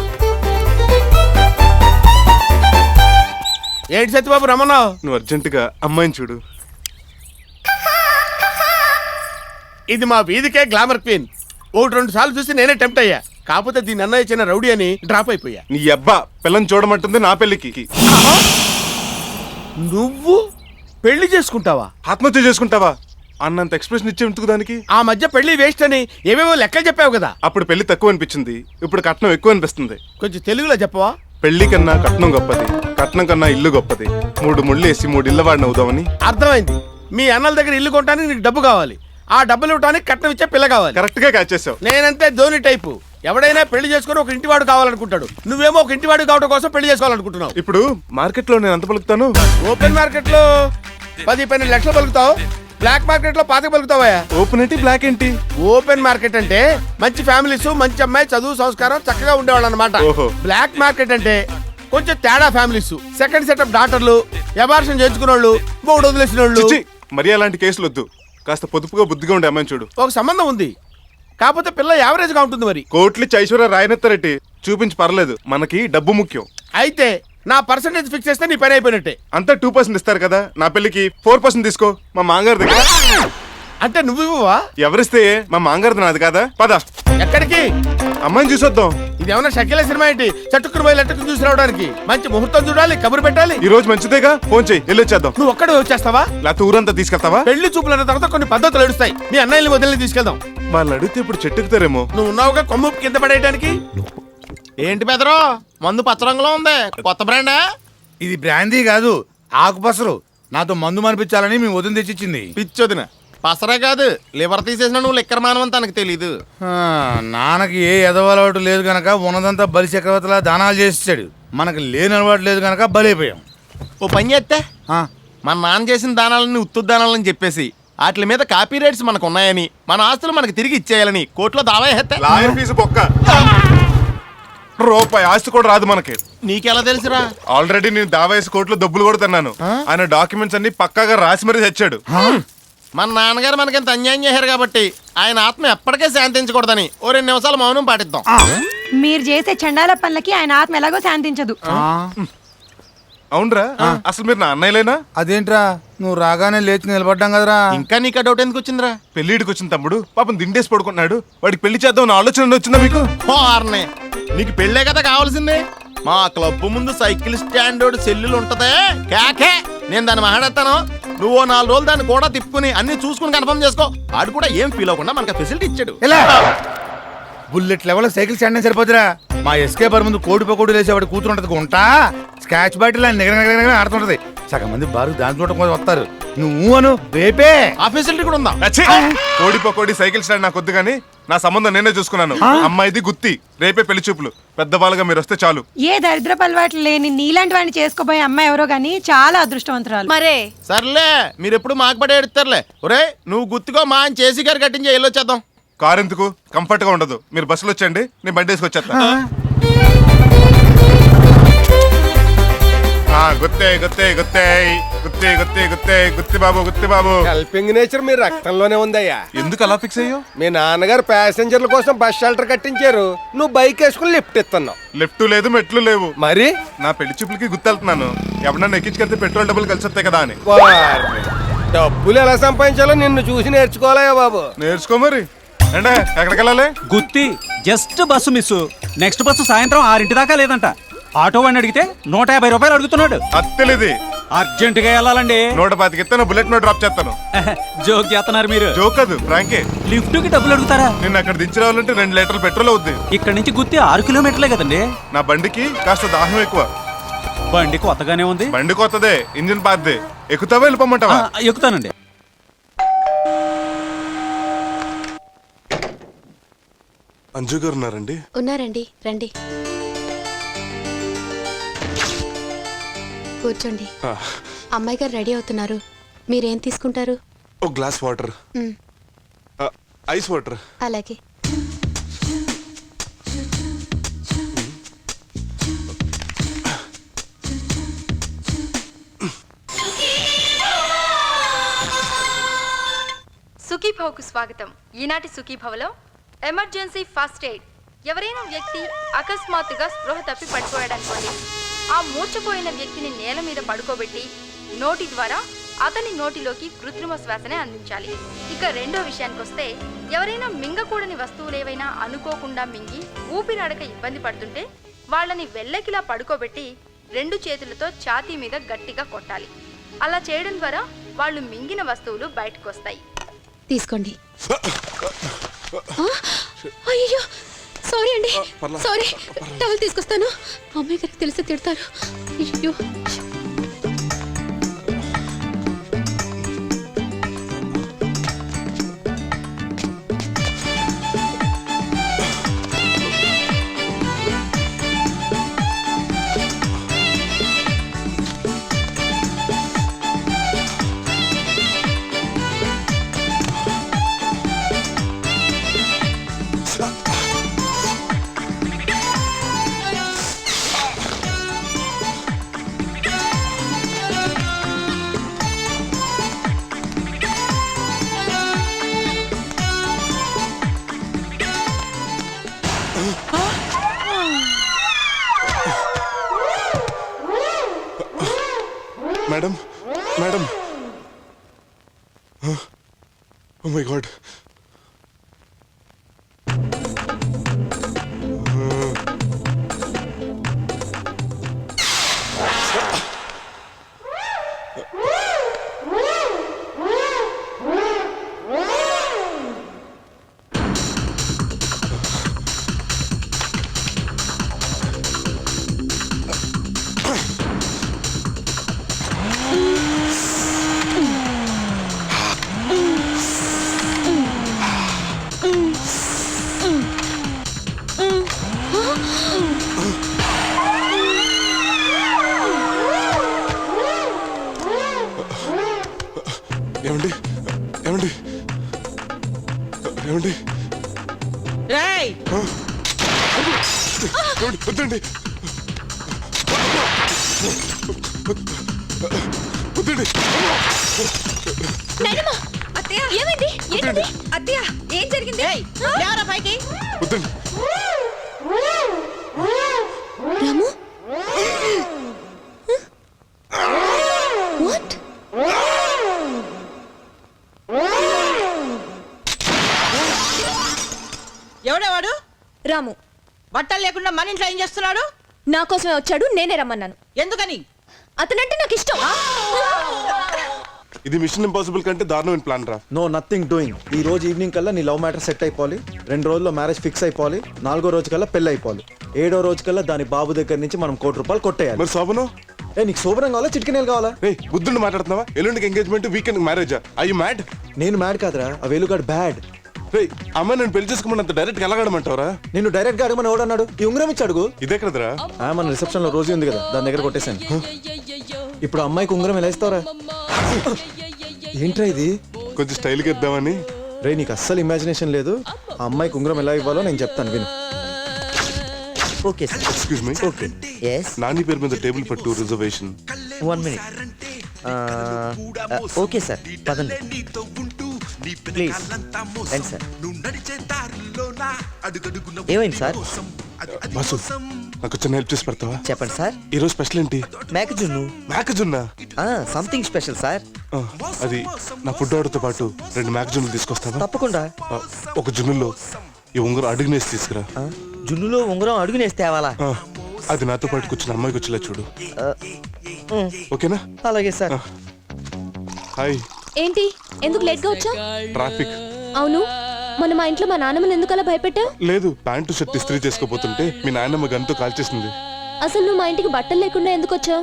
ఏంటి సత్యబాబు రమ్మన్నావు? నువ్వు అర్జెంటుగా అమ్మాయిని చూడు. ఇది మా వీధికే గ్లామర్ క్వీన్. 1-2 సార్లు చూసి నేనే టెంప్ట్ అయ్యా, కాకపోతే దీని అన్నయ్య చిన్న రౌడీ అని డ్రాప్ అయిపోయా. నీ అబ్బా పిల్లని చూడమంటుంది నా పెళ్లికి. నువ్వు పెళ్లి చేసుకుంటావా? ఆత్మహత్య చేసుకుంటావా? అన్నంత ఎక్స్ప్రెషన్ ఇచ్చే ఎందుకు దానికి? ఆ మధ్య పెళ్లి వేస్ట్ అని ఏవేవో లెక్కలు చెప్పావు కదా. అప్పుడు పెళ్లి తక్కువ అనిపించింది, ఇప్పుడు కట్నం ఎక్కువ అనిపిస్తుంది. కొంచెం తెలుగులో చెప్పవా? పెళ్లి కన్నా కట్నం గొప్పది, కట్నం కన్నా ఇల్లు గొప్పది. 3 ముళ్ళు వేసి 3 ఇళ్ళ వాడిని అవుదామని. అర్థమైంది. మీ అన్నల దగ్గర ఇల్లు కొనడానికి నీకు డబ్బు కావాలి, ఆ డబ్బులు ఇవ్వడానికి కట్నం ఇచ్చే పిల్ల కావాలి. కరెక్ట్ గా క్యాచ్ చేసావు. నేనంతే ధోని టైపు. ఎవడైనా పెళ్లి చేసుకుని ఒక ఇంటివాడు కావాలనుకుంటాడు, నువ్వేమో ఒక ఇంటివాడు కావడం కోసం పెళ్లి చేసుకోవాలనుకుంటున్నావు. ఇప్పుడు మార్కెట్ లో నేను ఎంత పలుకుతాను? ఓపెన్ మార్కెట్ లో 10-12 లక్షలు పలుకుతావు, బ్లాక్ మార్కెట్ లో 5 పలుకుతావా? ఓపెన్ ఏంటి బ్లాక్ ఏంటి? ఓపెన్ మార్కెట్ అంటే మంచి ఫ్యామిలీస్, మంచి అమ్మాయి, చదువు సంస్కారం చక్కగా ఉండేవాళ్ళు అనమాట. ఓహో. బ్లాక్ మార్కెట్ అంటే కొంచెం తేడా ఫ్యామిలీస్, సెకండ్ సెటప్ డాక్టర్లు, అబార్షన్ చేసుకున్న వాళ్ళు, మూడు వదిలేసిన వాళ్ళు. చిచి, మరి అలాంటి కేసులు వద్దు. కాస్త పొదుపుగా బుద్ధిగా ఉండే అమ్మాయిని చూడు. ఒక సంబంధం ఉంది, కాకపోతే పిల్ల యావరేజ్ గా ఉంటుంది. మరి కోట్లు ఐశ్వర్య రాయనెత్తారెట్టి చూపించి పర్లేదు, మనకి డబ్బు ముఖ్యం. అయితే నా పర్సంటేజ్ ఫిక్స్ చేస్తే నీ పని అయిపోయినట్టే. అంతా 2% ఇస్తారు కదా, నా పెళ్లికి 4% తీసుకో మా మాంగారి దగ్గర. అంటే నువ్వు ఇవ్వవా? ఎవరిస్తే మా మాంగారిది నాది కాదా? పద. ఎక్కడికి? అమ్మాయిని చూసొద్దాం. ఇది ఏమన్నా షకీల సినిమా ఏంటి? చట్టుకుని పోయి లట్టుకుని చూసి రావడానికి. మంచి ముహూర్తం చూడాలి, కబురు పెట్టాలి. ఈ రోజు మంచిదేగా, ఫోన్ చెయ్యి, వెళ్ళొచ్చేద్దాం. నువ్వు ఒక్కడే వచ్చేస్తావా? లేకపోతే ఊరంతా తీసుకెళ్తావా? పెళ్లి చూపులు అన్న తర్వాత కొన్ని పద్ధతులు ఎడుస్తాయి. మీ అన్నయ్యని వదిలి తీసుకెళ్దాం. వాళ్ళు అడిగితే ఇప్పుడు చెట్టుకుతారేమో. నువ్వు ఉన్నావుగా కొమ్ము కింద పడేయడానికి. ఏంటి బెదరో మందు పచ్చ రంగులో ఉంది, కొత్త బ్రాండా? ఇది బ్రాందీ కాదు, ఆకుపసరు. నాతో మందు మనిపించాలని మీ వదిన తెచ్చిచ్చింది. పిచ్చొదిన పసరే కాదు, లివర్ తీసేసిన నువ్వు లిక్కర్ మానవని తనకు తెలీదు. నాన్నకి ఏ ఎదవలవాటు లేదు గనక ఉన్నదంతా బలి చక్రవర్తిలా దానాలు చేసాడు. మనకు లేని అలవాటు లేదు గనక బలైపోయాం. ఓ పని చేస్తే మన నాన్న చేసిన దానాలని ఉత్తు దానాలని చెప్పేసి వాటి మీద కాపీ రైట్స్ మనకు ఉన్నాయని, మన ఆస్తులు మనకి తిరిగి ఇచ్చేయాలని కోర్టులో దావా వేస్తే లాయర్ ఫీజు బొక్క. రూపాయి ఆస్తి కూడా రాదు మనకి. నీకెలా తెలుసురా? ఆల్రెడీ నేను దావా వేసి కోర్టులో డబ్బులు కూడా తిన్నాను. ఆయన డాక్యుమెంట్స్ అన్ని పక్కాగా రాసి మరీ తెచ్చాడు. మన నాన్నగారు మనకింత అన్యాయం చేశారు కాబట్టి ఆయన ఆత్మ ఎప్పటికే శాంతించకూడదని ఓ 2 నిమిషాలు మౌనం పాటిద్దాం. మీరు చేసే చండాల పనులకి ఆయన ఆత్మ ఎలాగో శాంతించదు. అవునరా, అసలు మీరు నా అన్నయ్యలేనా? అదేంట్రా, నువ్వు రాగానే లేచి నిలబడ్డాం కదరా. ఇంకా నీకు డౌట్ ఎందుకు వచ్చిందిరా? పెళ్లిడికి వచ్చిన తమ్ముడు పాపం దిండేసి పడుకుంటున్నాడు, వాడికి పెళ్లి చేద్దాం అన్న ఆలోచన వచ్చిందా మీకు? నీకు పెళ్ళే కదా కావాల్సిందే. మా క్లబ్ ముందు సైకిల్ స్టాండ్ సెల్లులు ఉంటదే కేకే, నేను దాన్ని మాట్లాడతాను. నువ్వు 4 రోజులు దాన్ని కూడా తిప్పుకుని అన్ని చూసుకుని కన్ఫర్మ్ చేసుకో. ఆడు కూడా ఏం ఫీల్ అవ్వకుండా మనకు ఫెసిలిటీ ఇచ్చాడు. బుల్లెట్ లెవెల్ సైకిల్ స్టాండ్ సరిపోతురా. మా ఎస్కేపర్ ముందు కోడి పకోడి లేసేవాడి కూతురు ఉంటది ఉంటా, స్కాచ్ బాటిల్ నిగర ఆడుతుంటది. సగం మంది బారు దాని చూడటం కోసం వస్తారు. నువ్వు అను రేపే ఆ ఫెసిలిటీ కూడా ఉందా? కోడి పకోడి సైకిల్ స్టాండ్ నాకు వద్దు కానీ నా సంబంధం నేనే చూసుకున్నాను. అమ్మాయిది గుత్తి, రేపే పెళ్లి చూపులు. పెద్దవాళ్ళుగా మీరు వస్తే చాలు. ఏ దరిద్రపు అలవాట్లు లేని నీలాంటి వాడిని చేసుకోబోయే అమ్మాయి ఎవరో గానీ చాలా అదృష్టవంతురాలు. మరే సర్లే, మీరు ఎప్పుడు మాకు పడే ఎడతారులే. ఒరే నువ్వు గుర్తుకో మా అని చేసి గారు కట్టించి వెళ్ళొచ్చేద్దాం. కారు ఎందుకు, కంఫర్ట్ గా ఉండదు. మీరు బస్సులో వచ్చండి, నేను బండి వేసుకొచ్చేస్తా. గుత్తే గుత్తే గుత్తే గుత్తే గుత్తే గుత్తే గుత్తి బాబు, గుత్తి బాబు. హెల్పింగ్ నేచర్ మీ రక్తంలోనే ఉందయ్యా. ఎందుకు అలా ఫిక్స్ అయ్యో? మీ నాన్నగారు ప్యాసింజర్ల కోసం బస్ షెల్టర్ కట్టించారు, నువ్వు బైక్ వేసుకుని లిఫ్ట్ ఇస్తున్నావు. లిఫ్ట్ లేదు, మెట్లు లేవు. మరి నా పెళ్లి చూపులకి గుర్తెళ్తున్నాను, ఎవరన్నా ఎక్కించుకెళ్తే పెట్రోల్ డబ్బులు కలిసి వస్తాయి కదా అని. డబ్బులు ఎలా సంపాదించాలో నిన్ను చూసి నేర్చుకోవాలయ్యా బాబు. నేర్చుకో మరి. అంటే ఎక్కడికి వెళ్ళాలి? Gooty just bus miss. Next bus సాయంత్రం 6 దాకా లేదంట. ఆటో వాడిని అడిగితే 150 రూపాయలు అడుగుతున్నాడు. అత్తలేది అర్జెంట్ గా వెళ్ళాలండి. 125 ఇస్తాను, బుల్లెట్ మీద డ్రాప్ చేస్తాను. జోక్ చేస్తున్నారు మీరు. జోక్ కాదు, ఫ్రాంకే. లిఫ్ట్ కి డబ్బులు అడుగుతారా? నిన్ను అక్కడ దించి రావాలంటే 2 లీటర్లు పెట్రోల్ అవుద్ది. ఇక్కడ నుంచి గుత్తి 6 కిలోమీటర్లే కదండి. నా బండికి కాస్త దాహం ఎక్కువ. బండి కొత్తగానే ఉంది. బండి కొత్తదే, ఇంజిన్ పాతదే. ఎక్కుతావా వెళ్ళిపోమంటావా? ఎక్కుతానండి. అంజు గారు ఉన్నారండి? ఉన్నారండి, రండి కూర్చోండి. అమ్మాయి గారు రెడీ అవుతున్నారు, మీరేం తీసుకుంటారు? ఒక గ్లాస్ వాటర్. Ice water. అలాగే. సుఖీభవకు స్వాగతం. ఈనాటి సుఖీభవలో ఎమర్జెన్సీ ఫస్ట్ ఎయిడ్. ఎవరైనా వ్యక్తి అకస్మాత్తుగా స్పృహ తప్పి పడిపోయాడనుకోండి, ఆ మూర్చపోయిన వ్యక్తిని నేల మీద పడుకోబెట్టి నోటి ద్వారా అతని నోటిలోకి కృత్రిమ శ్వాసనే అందించాలి. ఇక రెండో విషయానికి వస్తే, ఎవరైనా మింగకూడని వస్తువులేవైనా అనుకోకుండా మింగి ఊపిరాడక ఇబ్బంది పడుతుంటే వాళ్ళని వెల్లకిలా పడుకోబెట్టి 2 చేతులతో ఛాతీ మీద గట్టిగా కొట్టాలి. అలా చేయడం ద్వారా వాళ్ళు మింగిన వస్తువులు బయటకు వస్తాయి. తీసుకోండి. అయ్యో సారీ అండి, సారీ. టవల్ తీసుకొస్తాను. అమ్మాయి గారికి తెలిసి తిడతారు. అయ్యో madam madam, oh my god. ఏమండి ఏమండి ఏమండి వద్దండి వద్దండి. అత్తయ్య ఏమైంది? ఏంటిది? అత్తయ్య ఏం జరిగింది? ఎవరా పైకి? వద్దండి. రాము వాట్? ఎవడేవాడు? రాము బట్టలు లేకుండా మన ఇంట్లో ఏం చేస్తున్నాడు? నా కోసమే వచ్చాడు, నేనే రమ్మన్నాను. ఎందుకని? అతనంటే నాకు ఇష్టం. ఇది మిషన్ ఇంపాసిబుల్ కంటే దారుణమైన ప్లాన్ రా. No nothing doing. ఈ రోజు ఈవినింగ్ కల్లా నీ లవ్ మ్యాటర్ సెట్ అయిపోవాలి. 2 రోజుల్లో మ్యారేజ్ ఫిక్స్ అయిపోవాలి. 4వ రోజు కల్లా పెళ్లి అయిపోవాలి. 7వ రోజు కల్లా దాని బాబు దగ్గర నుంచి మనం ₹1,00,00,000 కొట్టేయాలి. మరి శోభను? నీకు శోభనం కావాలా చిటికెనేలు కావాలా? బుద్ధుండి మాట్లాడుతున్నావా? ఎల్లుండికి ఎంగేజ్మెంట్, వీకెండ్ మ్యారేజా? I you mad? నేను మ్యాడ్ కాదురా, ఆ వేలుగాడు బ్యాడ్. అమ్మ నేను పెళ్లి చేసుకోమన్నంత డైరెక్ట్ ఎలాగడమంటావరా? నేను డైరెక్ట్ గా అడగమని ఎవడన్నాడు? ఈ ఉంగరం ఇచ్చి అడుగు. ఇదే కదరా మన రిసెప్షన్ లో రోజు ఉంది కదా, దాని దగ్గర కొట్టేశాను. ఇప్పుడు అమ్మాయికి ఉంగరం ఎలా ఇస్తావరా? ఏంట్రా ఇది? కొంచెం స్టైల్ గా ఇద్దామని. రే నీకు అస్సలు ఇమాజినేషన్ లేదు. ఆ అమ్మాయికి ఉంగరం ఎలా ఇవ్వాలో నేను చెప్తాను, విను. Okay sir. Excuse me. Okay. yes. Nani పేరు మీద టేబుల్ పట్టు రిజర్వేషన్. 1 minute. ఓకే సార్, పదండి ప్లీజ్. రండి సార్. ఏమైంది సార్? బాసు నాకు చిన్న హెల్ప్ చేసి పెడతావా? చెప్పండి సార్. ఈ రోజు స్పెషల్ ఏంటి? మేకజున్ను. మేకజున్నా? Something special sir. అది నా ఫుడ్ ఆర్డర్ తో పాటు 2 మేకజున్నులు తీసుకొస్తావా? తప్పకుండా. ఒక జున్నులో ఈ ఉంగరం అడుగునేసి తీసుకురా. జున్నులో ఉంగరం అడుగునేసి తేవాలా? అది నాతో పాటు కూర్చున్న అమ్మాయికి వచ్చేలా చూడు. ఓకేనా? అలాగే సార్. హాయ్. ఏంటి, ఎందుకు లేట్ గా వచ్చా? ట్రాఫిక్. అవును, మన మా ఇంట్లో మా నాన్నమ్మని ఎందుకు అలా భయపెట్టా? లేదు, ప్యాంటు షర్ట్ ఇస్త్రీ చేసుకోపోతుంటే మీ నాయనమ్మ గన్తో కాల్చేసింది. అసలు నువ్వు మా ఇంటికి బట్టలు లేకుండా ఎందుకు వచ్చావు?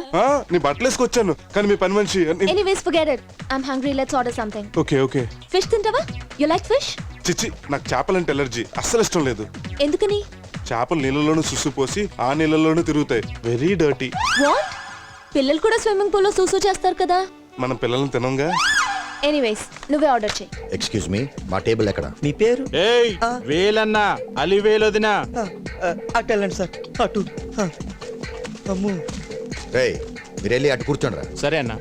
నీ బట్టలు వేసుకొచ్చాను, కానీ మీ పని మనిషి. Anyways forget it. I am hungry, let's order something. Okay okay. Fish తింటావా? You like fish? చిచ్చి, నాకు చేపలంటే ఎలర్జీ, అస్సలు ఇష్టం లేదు. ఎందుకని? చేపలు నీళ్ళలోనూ సుసు పోసి ఆ నీళ్ళలోనూ తిరుగుతాయి, వెరీ డర్టీ. వాట్? పిల్లలు కూడా స్విమ్మింగ్ పూల్ లో సూసూ చేస్తారు కదా. మనం పిల్లల్ని తినంగా. ఎనీవేస్ నువ్వే ఆర్డర్ చేయి. ఎక్స్క్యూజ్ మీ, మా టేబుల్ ఎక్కడ? మీ పేరు? ఏయ్ వేలన్నా, అలివేలొదినా. అటు వెళ్ళండి సార్, అటు. అమ్మో. రేయ్ మీరు వెళ్ళి అటు కూర్చోండి రా. సరే అన్న.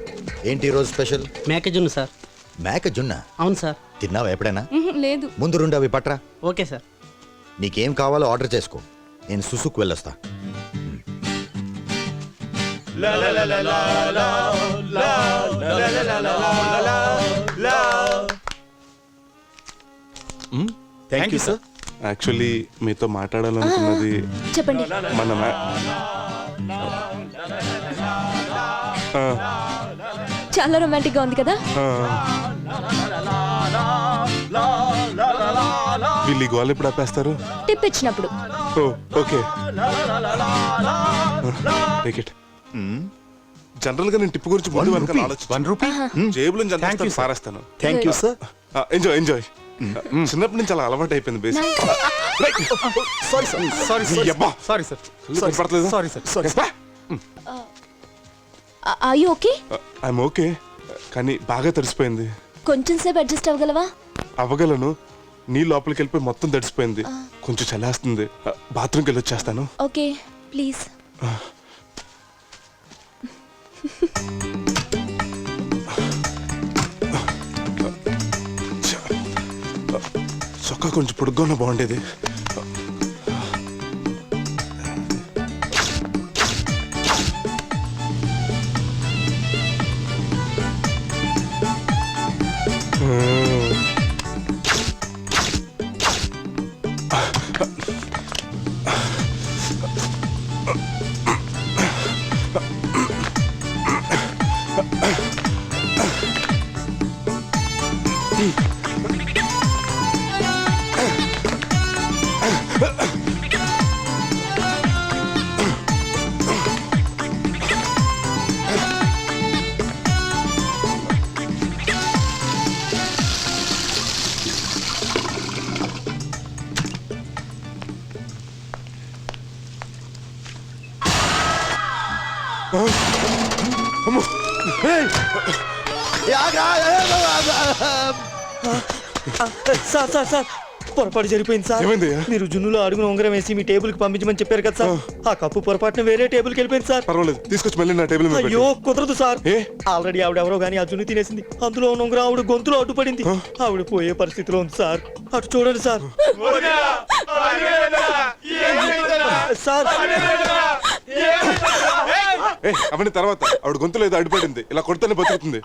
ఏంటి ఈరోజు స్పెషల్? మేకజున్ను సార్. మేకజున్నా? అవును సార్. తిన్నావా ఎప్పుడైనా? లేదు. ముందు 2 అవి పట్రా. Okay sir. నీకేం కావాలో ఆర్డర్ చేసుకో, నేను సుసుకు వెళ్ళొస్తా. Thank you sir. యాక్చువల్లీ మీతో మాట్లాడాలనుకున్నది. చెప్పండి. మన చాలా రొమాంటిక్ గా ఉంది కదా. వీళ్ళు ఈ గోల్ ఎప్పుడు ఆపేస్తారు? టిప్ ఇచ్చినప్పుడు. ఓ ఓకే. జనరల్ గా నేను టిప్ గురించి ముందు వెనకాల ఆలోచించు. జేబులో జంతాస్తాను, పారేస్తాను. Thank you sir. Enjoy enjoy. చిన్నప్పటి నుంచి అలా అలవాటు అయిపోయింది basic. Sorry sir, sorry sorry sir, పడలేదు. Sorry sir, sorry. Are you okay? I'm okay, కానీ బాగా తడిసిపోయింది. కొంచెం సేపు అడ్జస్ట్ అవ్వగలవా? అవ్వగలను. నీ లోపలికి వెళ్ళిపోయి మొత్తం తడిసిపోయింది. కొంచెం చలేస్తుంది. బాత్రూమ్కి వెళ్ళి వచ్చేస్తాను. Okay please. చొక్కా కొంచెం పొడుగ్గా ఉన్నా బాగుండేది. సార్ సార్ సార్, పొరపాటు జరిగిపోయింది సార్. మీరు జున్నులో అడుగున ఉంగరం వేసి మీ టేబుల్ కి పంపించమని చెప్పారు కదా సార్. ఆ కప్పు పొరపాటున వేరే టేబుల్ కి వెళ్ళిపోయింది సార్. పర్వాలేదు, తీసుకొచ్చి మళ్ళీ నా టేబుల్ మీద పెట్టు. అయ్యో కుదరదు సార్. ఆల్రెడీ ఆవిడ ఎవరో గానీ ఆ జున్ను తినేసింది. అందులో ఉన్న ఉంగరం ఆవిడ గొంతులో అడ్డుపడింది. ఆవిడ పోయే పరిస్థితిలో ఉంది సార్. అటు చూడండి సార్. సార్ అవన్నీ తర్వాత. ఆవిడ గొంతులో ఏదో అడ్డుపడింది. ఇలా కొడితేనే బతుకుతుంది.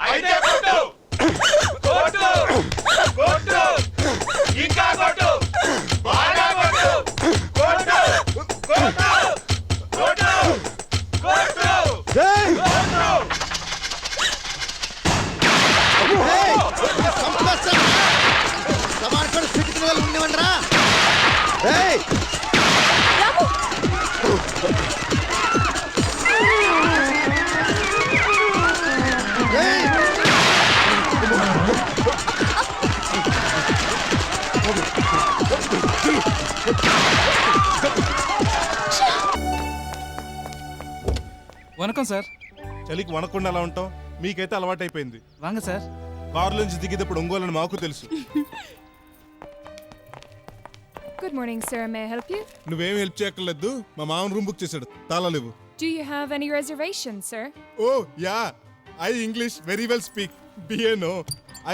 వనకం సార్. చలికి వనకుండా అలా ఉంటాం, మీకైతే అలవాటు అయిపోయింది. వాంగ సార్. కారు నుంచి దిగేటప్పుడు ఒంగోలని మాకు తెలుసు. Good morning, sir. May I help you? నువ్వేం హెల్ప్ చేయక్కర్లేదు. మా మామూలు రూమ్ బుక్ చేశాడు. తాళాలేవు. Do you have any reservations, sir? Oh yeah, I English very well speak. బిఏనో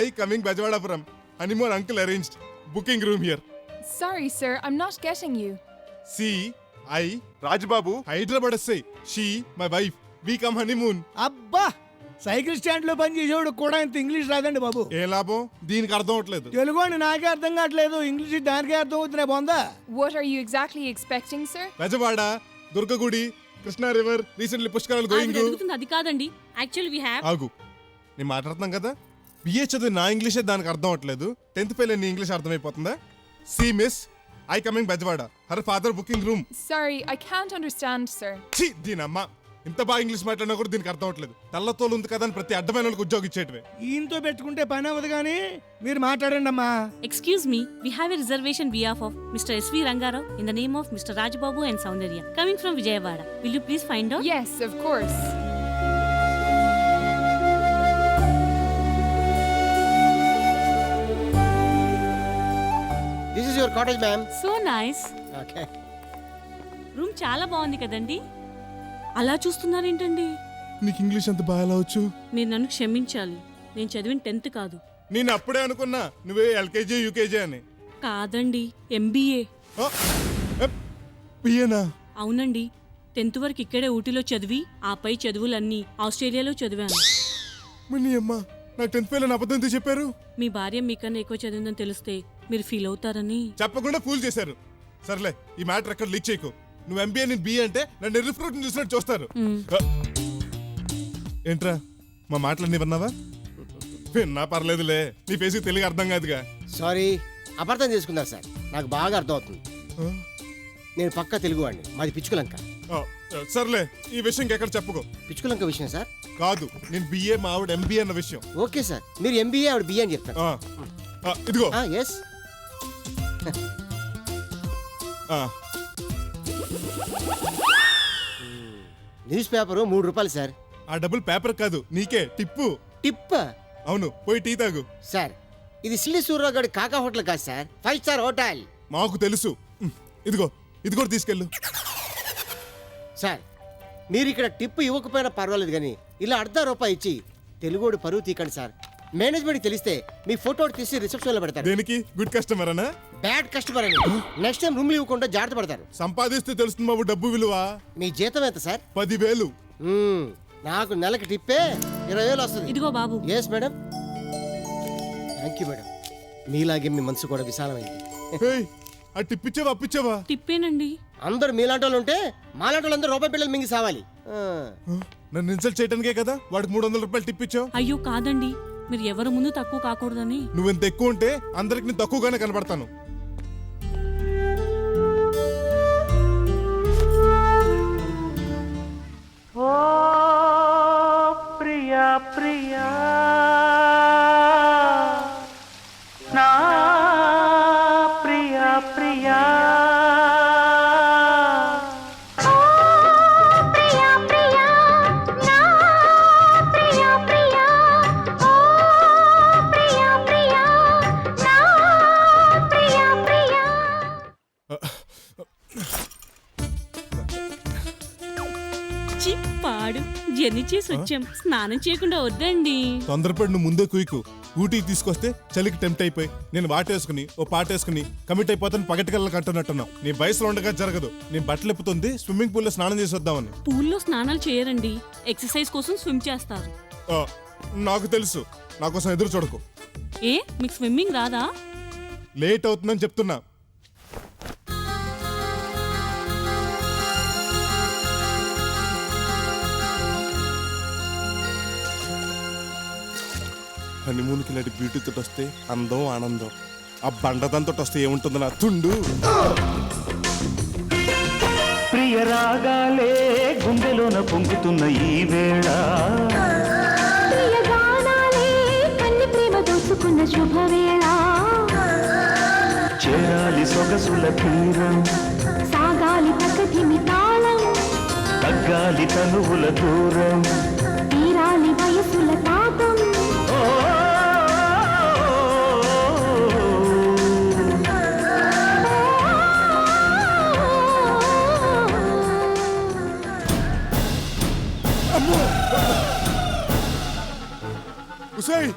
ఐ కమింగ్ బజవాడాపురం. Honeymoon uncle arranged. Booking room here. Sorry, sir. I'm not getting you. See I Rajababu Hyderabad వస్తాయి. She my wife. We come honeymoon. అబ్బా, cycle stand లో పని చేసేవాడు కూడా ఇంత English రాదండి బాబు. ఏ లాభం, దీనికి అర్థం అవట్లేదు. తెలుగు అని నాకే అర్థం కావట్లేదు, ఇంగ్లీష్ దానికే అర్థం అవుతున్నాయి. బాగుందా? What are you exactly expecting, sir? Bezawada, Durgagudi, Krishna river, recently పుష్కరాలు గోయింగ్. అది కాదండి. Actually we have. ఆగు, నేను మాట్లాడుతున్నాం కదా. బిఏ చదివి నా ఇంగ్లీషే దానికి అర్థం అవట్లేదు. 10th ఫెయిల్ నీ ఇంగ్లీష్ అర్థమైపోతుందా? See miss I coming Bezawada. Her father booking room. Sorry, I can't understand, sir. ఛీ, దీనమ్మ ఇంత బాగా ఇంగ్లీష్ మాట్లాడినా కూడా దీనికి అర్థం అవట్లేదు. తెల్లతోలు ఉంది కదా అని ప్రతి అడ్డమైన వాళ్ళకి ఉద్యోగం ఇచ్చేటివే. ఈయనతో పెట్టుకుంటే పని అవ్వదు కానీ మీరు మాట్లాడండి అమ్మా. Excuse me, we have a reservation behalf of Mr. S.V. Rangarao in the name of Mr. Rajbabu and Soundarya coming from Vijayawada. Will you please find out? Yes, of course. This is your cottage, ma'am. So nice. Okay. Room చాలా బాగుంది కదండి. అలా చూస్తున్నారేంటండి? నీకు English అంత బాగా వచ్చు. మీరు నన్ను క్షమించాలి. నేను చదివిన 10th కాదు. నేను అప్పుడే అనుకున్నా నువ్వే ఎల్కేజీ యూకేజీ అని. కాదండి, MBA. బిఏనా? అవునండి. 10th వరకు ఇక్కడే ఊటీలో చదివి ఆపై చదువులన్నీ ఆస్ట్రేలియాలో చదివాను. మనీ అమ్మ, నాకు 10th ఫెయిల్ అని అబద్ధం ఎందుకు చెప్పారు? మీ భార్య మీకన్నా ఎక్కువ చదివిందని తెలిస్తే మీరు ఫీల్ అవుతారని. చెప్పకుండా ఫూల్ చేశారు. సర్లే, ఈ మ్యాటర్ ఎక్కడ లీక్ చేయకు. నువ్వు ఎంబీఏ నేను బిఏ అంటే నన్ను ఎర్రి ఫ్రూట్ చూసినట్టు చూస్తారు. ఏంట్రా, మా మాటలన్నీ విన్నావా? విన్నా పర్లేదులే, నీ ఫేస్కి తెలుగు అర్థం కాదుగా. సారీ, అపార్థం చేసుకున్నారు సార్. నాకు బాగా అర్థమవుతుంది. నేను పక్కా తెలుగువాడిని. మాది పిచ్చుకలంక. సర్లే, ఈ విషయం ఎక్కడ చెప్పుకో. పిచ్చుకలంక విషయం సార్ కాదు, నేను బిఏ మా ఆవిడ ఎంబీఏ అన్న విషయం. ఓకే సార్, మీరు ఎంబీఏ ఆవిడ బిఏ అని చెప్తాను. ఇదిగో. ఎస్. న్యూస్ పేపరు 3 రూపాయలు సార్. ఆ డబుల్ పేపర్ కాదు, నీకే టిప్పు. టిప్? అవును, పోయి టీ తాగు. సార్, ఇది సిల్లి సూర్రావు గారి కాకా హోటల్ కాదు సార్, 5 స్టార్ హోటల్. మాకు తెలుసు. ఇదిగో, ఇది కూడా తీసుకెళ్ళు. సార్, మీరు ఇక్కడ టిప్ ఇవ్వకపోయినా పర్వాలేదు కానీ ఇలా ₹1/2 ఇచ్చి తెలుగుడు పరువు తీకండి సార్. మేనేజ్మెంట్ తెలిస్తే మీ ఫోటో తీసి రిసెప్షన్ లో పెడతారు. దేనికి? గుడ్ కస్టమర్ అనా? బ్యాడ్ కస్టమర్ అని. నెక్స్ట్ టైం రూమ్ ఇవ్వకుండా జాగ్రత్త పడతారు. సంపాదిస్తే తెలుస్తుంది బాబు డబ్బు విలువ. మీ జీతం ఎంత సార్? 10,000. నాకు నెలకి టిప్పే 20,000 వస్తుంది. ఇదిగో బాబు. Yes madam. Thank you madam. మీలాగే మీ మనసు కూడా విశాలమైంది. ఆ టిప్ ఇచ్చావా అప్పిచ్చావా? టిప్పేనండి. అందరు మీలాంటి వాళ్ళు ఉంటే మాలాంటి వాళ్ళందరూ రూపాయి బిళ్ళలు మింగి సావాలి. నన్ను ఇన్సల్ట్ చేయడానికే కదా వాడికి ₹300 టిప్ ఇచ్చావు. అయ్యో కాదండి, మీరు ఎవరు ముందు తక్కువ కాకూడదని. నువ్వెంత ఎక్కువ ఉంటే అందరికి నేను తక్కువగానే కనబడతాను. ఓ ప్రియా ప్రియా నా ప్రియా ప్రియా పాడు జర్నీ చేసి వచ్చాం, స్నానం చేయకుండా వద్దండి. తొందరపడి నువ్వు ముందే కుయ్యకు. ఊటీకి తీసుకొస్తే చలికి టెంప్ట్ అయిపోయి నేను వాటేసుకుని ఓ పాటేసుకుని కమిట్ అయిపోతాను. పగటికల్లా అంటున్నట్టున్నావు. నీ వయసులో ఉండగా జరగదు. నేను బట్టలు ఎప్పుతుంది స్విమ్మింగ్ పూల్ లో స్నానం చేసి వద్దామని. పూల్లో స్నానాలు చేయరండి, ఎక్సర్సైజ్ కోసం స్విమ్ చేస్తారు. నాకు తెలుసు, నా కోసం ఎదురు చూడకు. ఏ మీకు స్విమ్మింగ్ రాదా? లేట్ అవుతుందని చెప్తున్నా. హనీమూన్కి ఇలాంటి బ్యూటీతో వస్తే అందం ఆనందం. ఆ బండదంతో వస్తే ఏముంటుంది నా తుండు. ప్రియ రాగాలే గుండెలోన పొంగుతున్న ఈ వేళ, శుభవేళ చేరాలి సొగసుల తీరం, సాగాలి ప్రకృతిని తాళం, తగ్గాలి తనువుల దూరం, తీరాలి వయసుల తాపం. ఉసాయ్,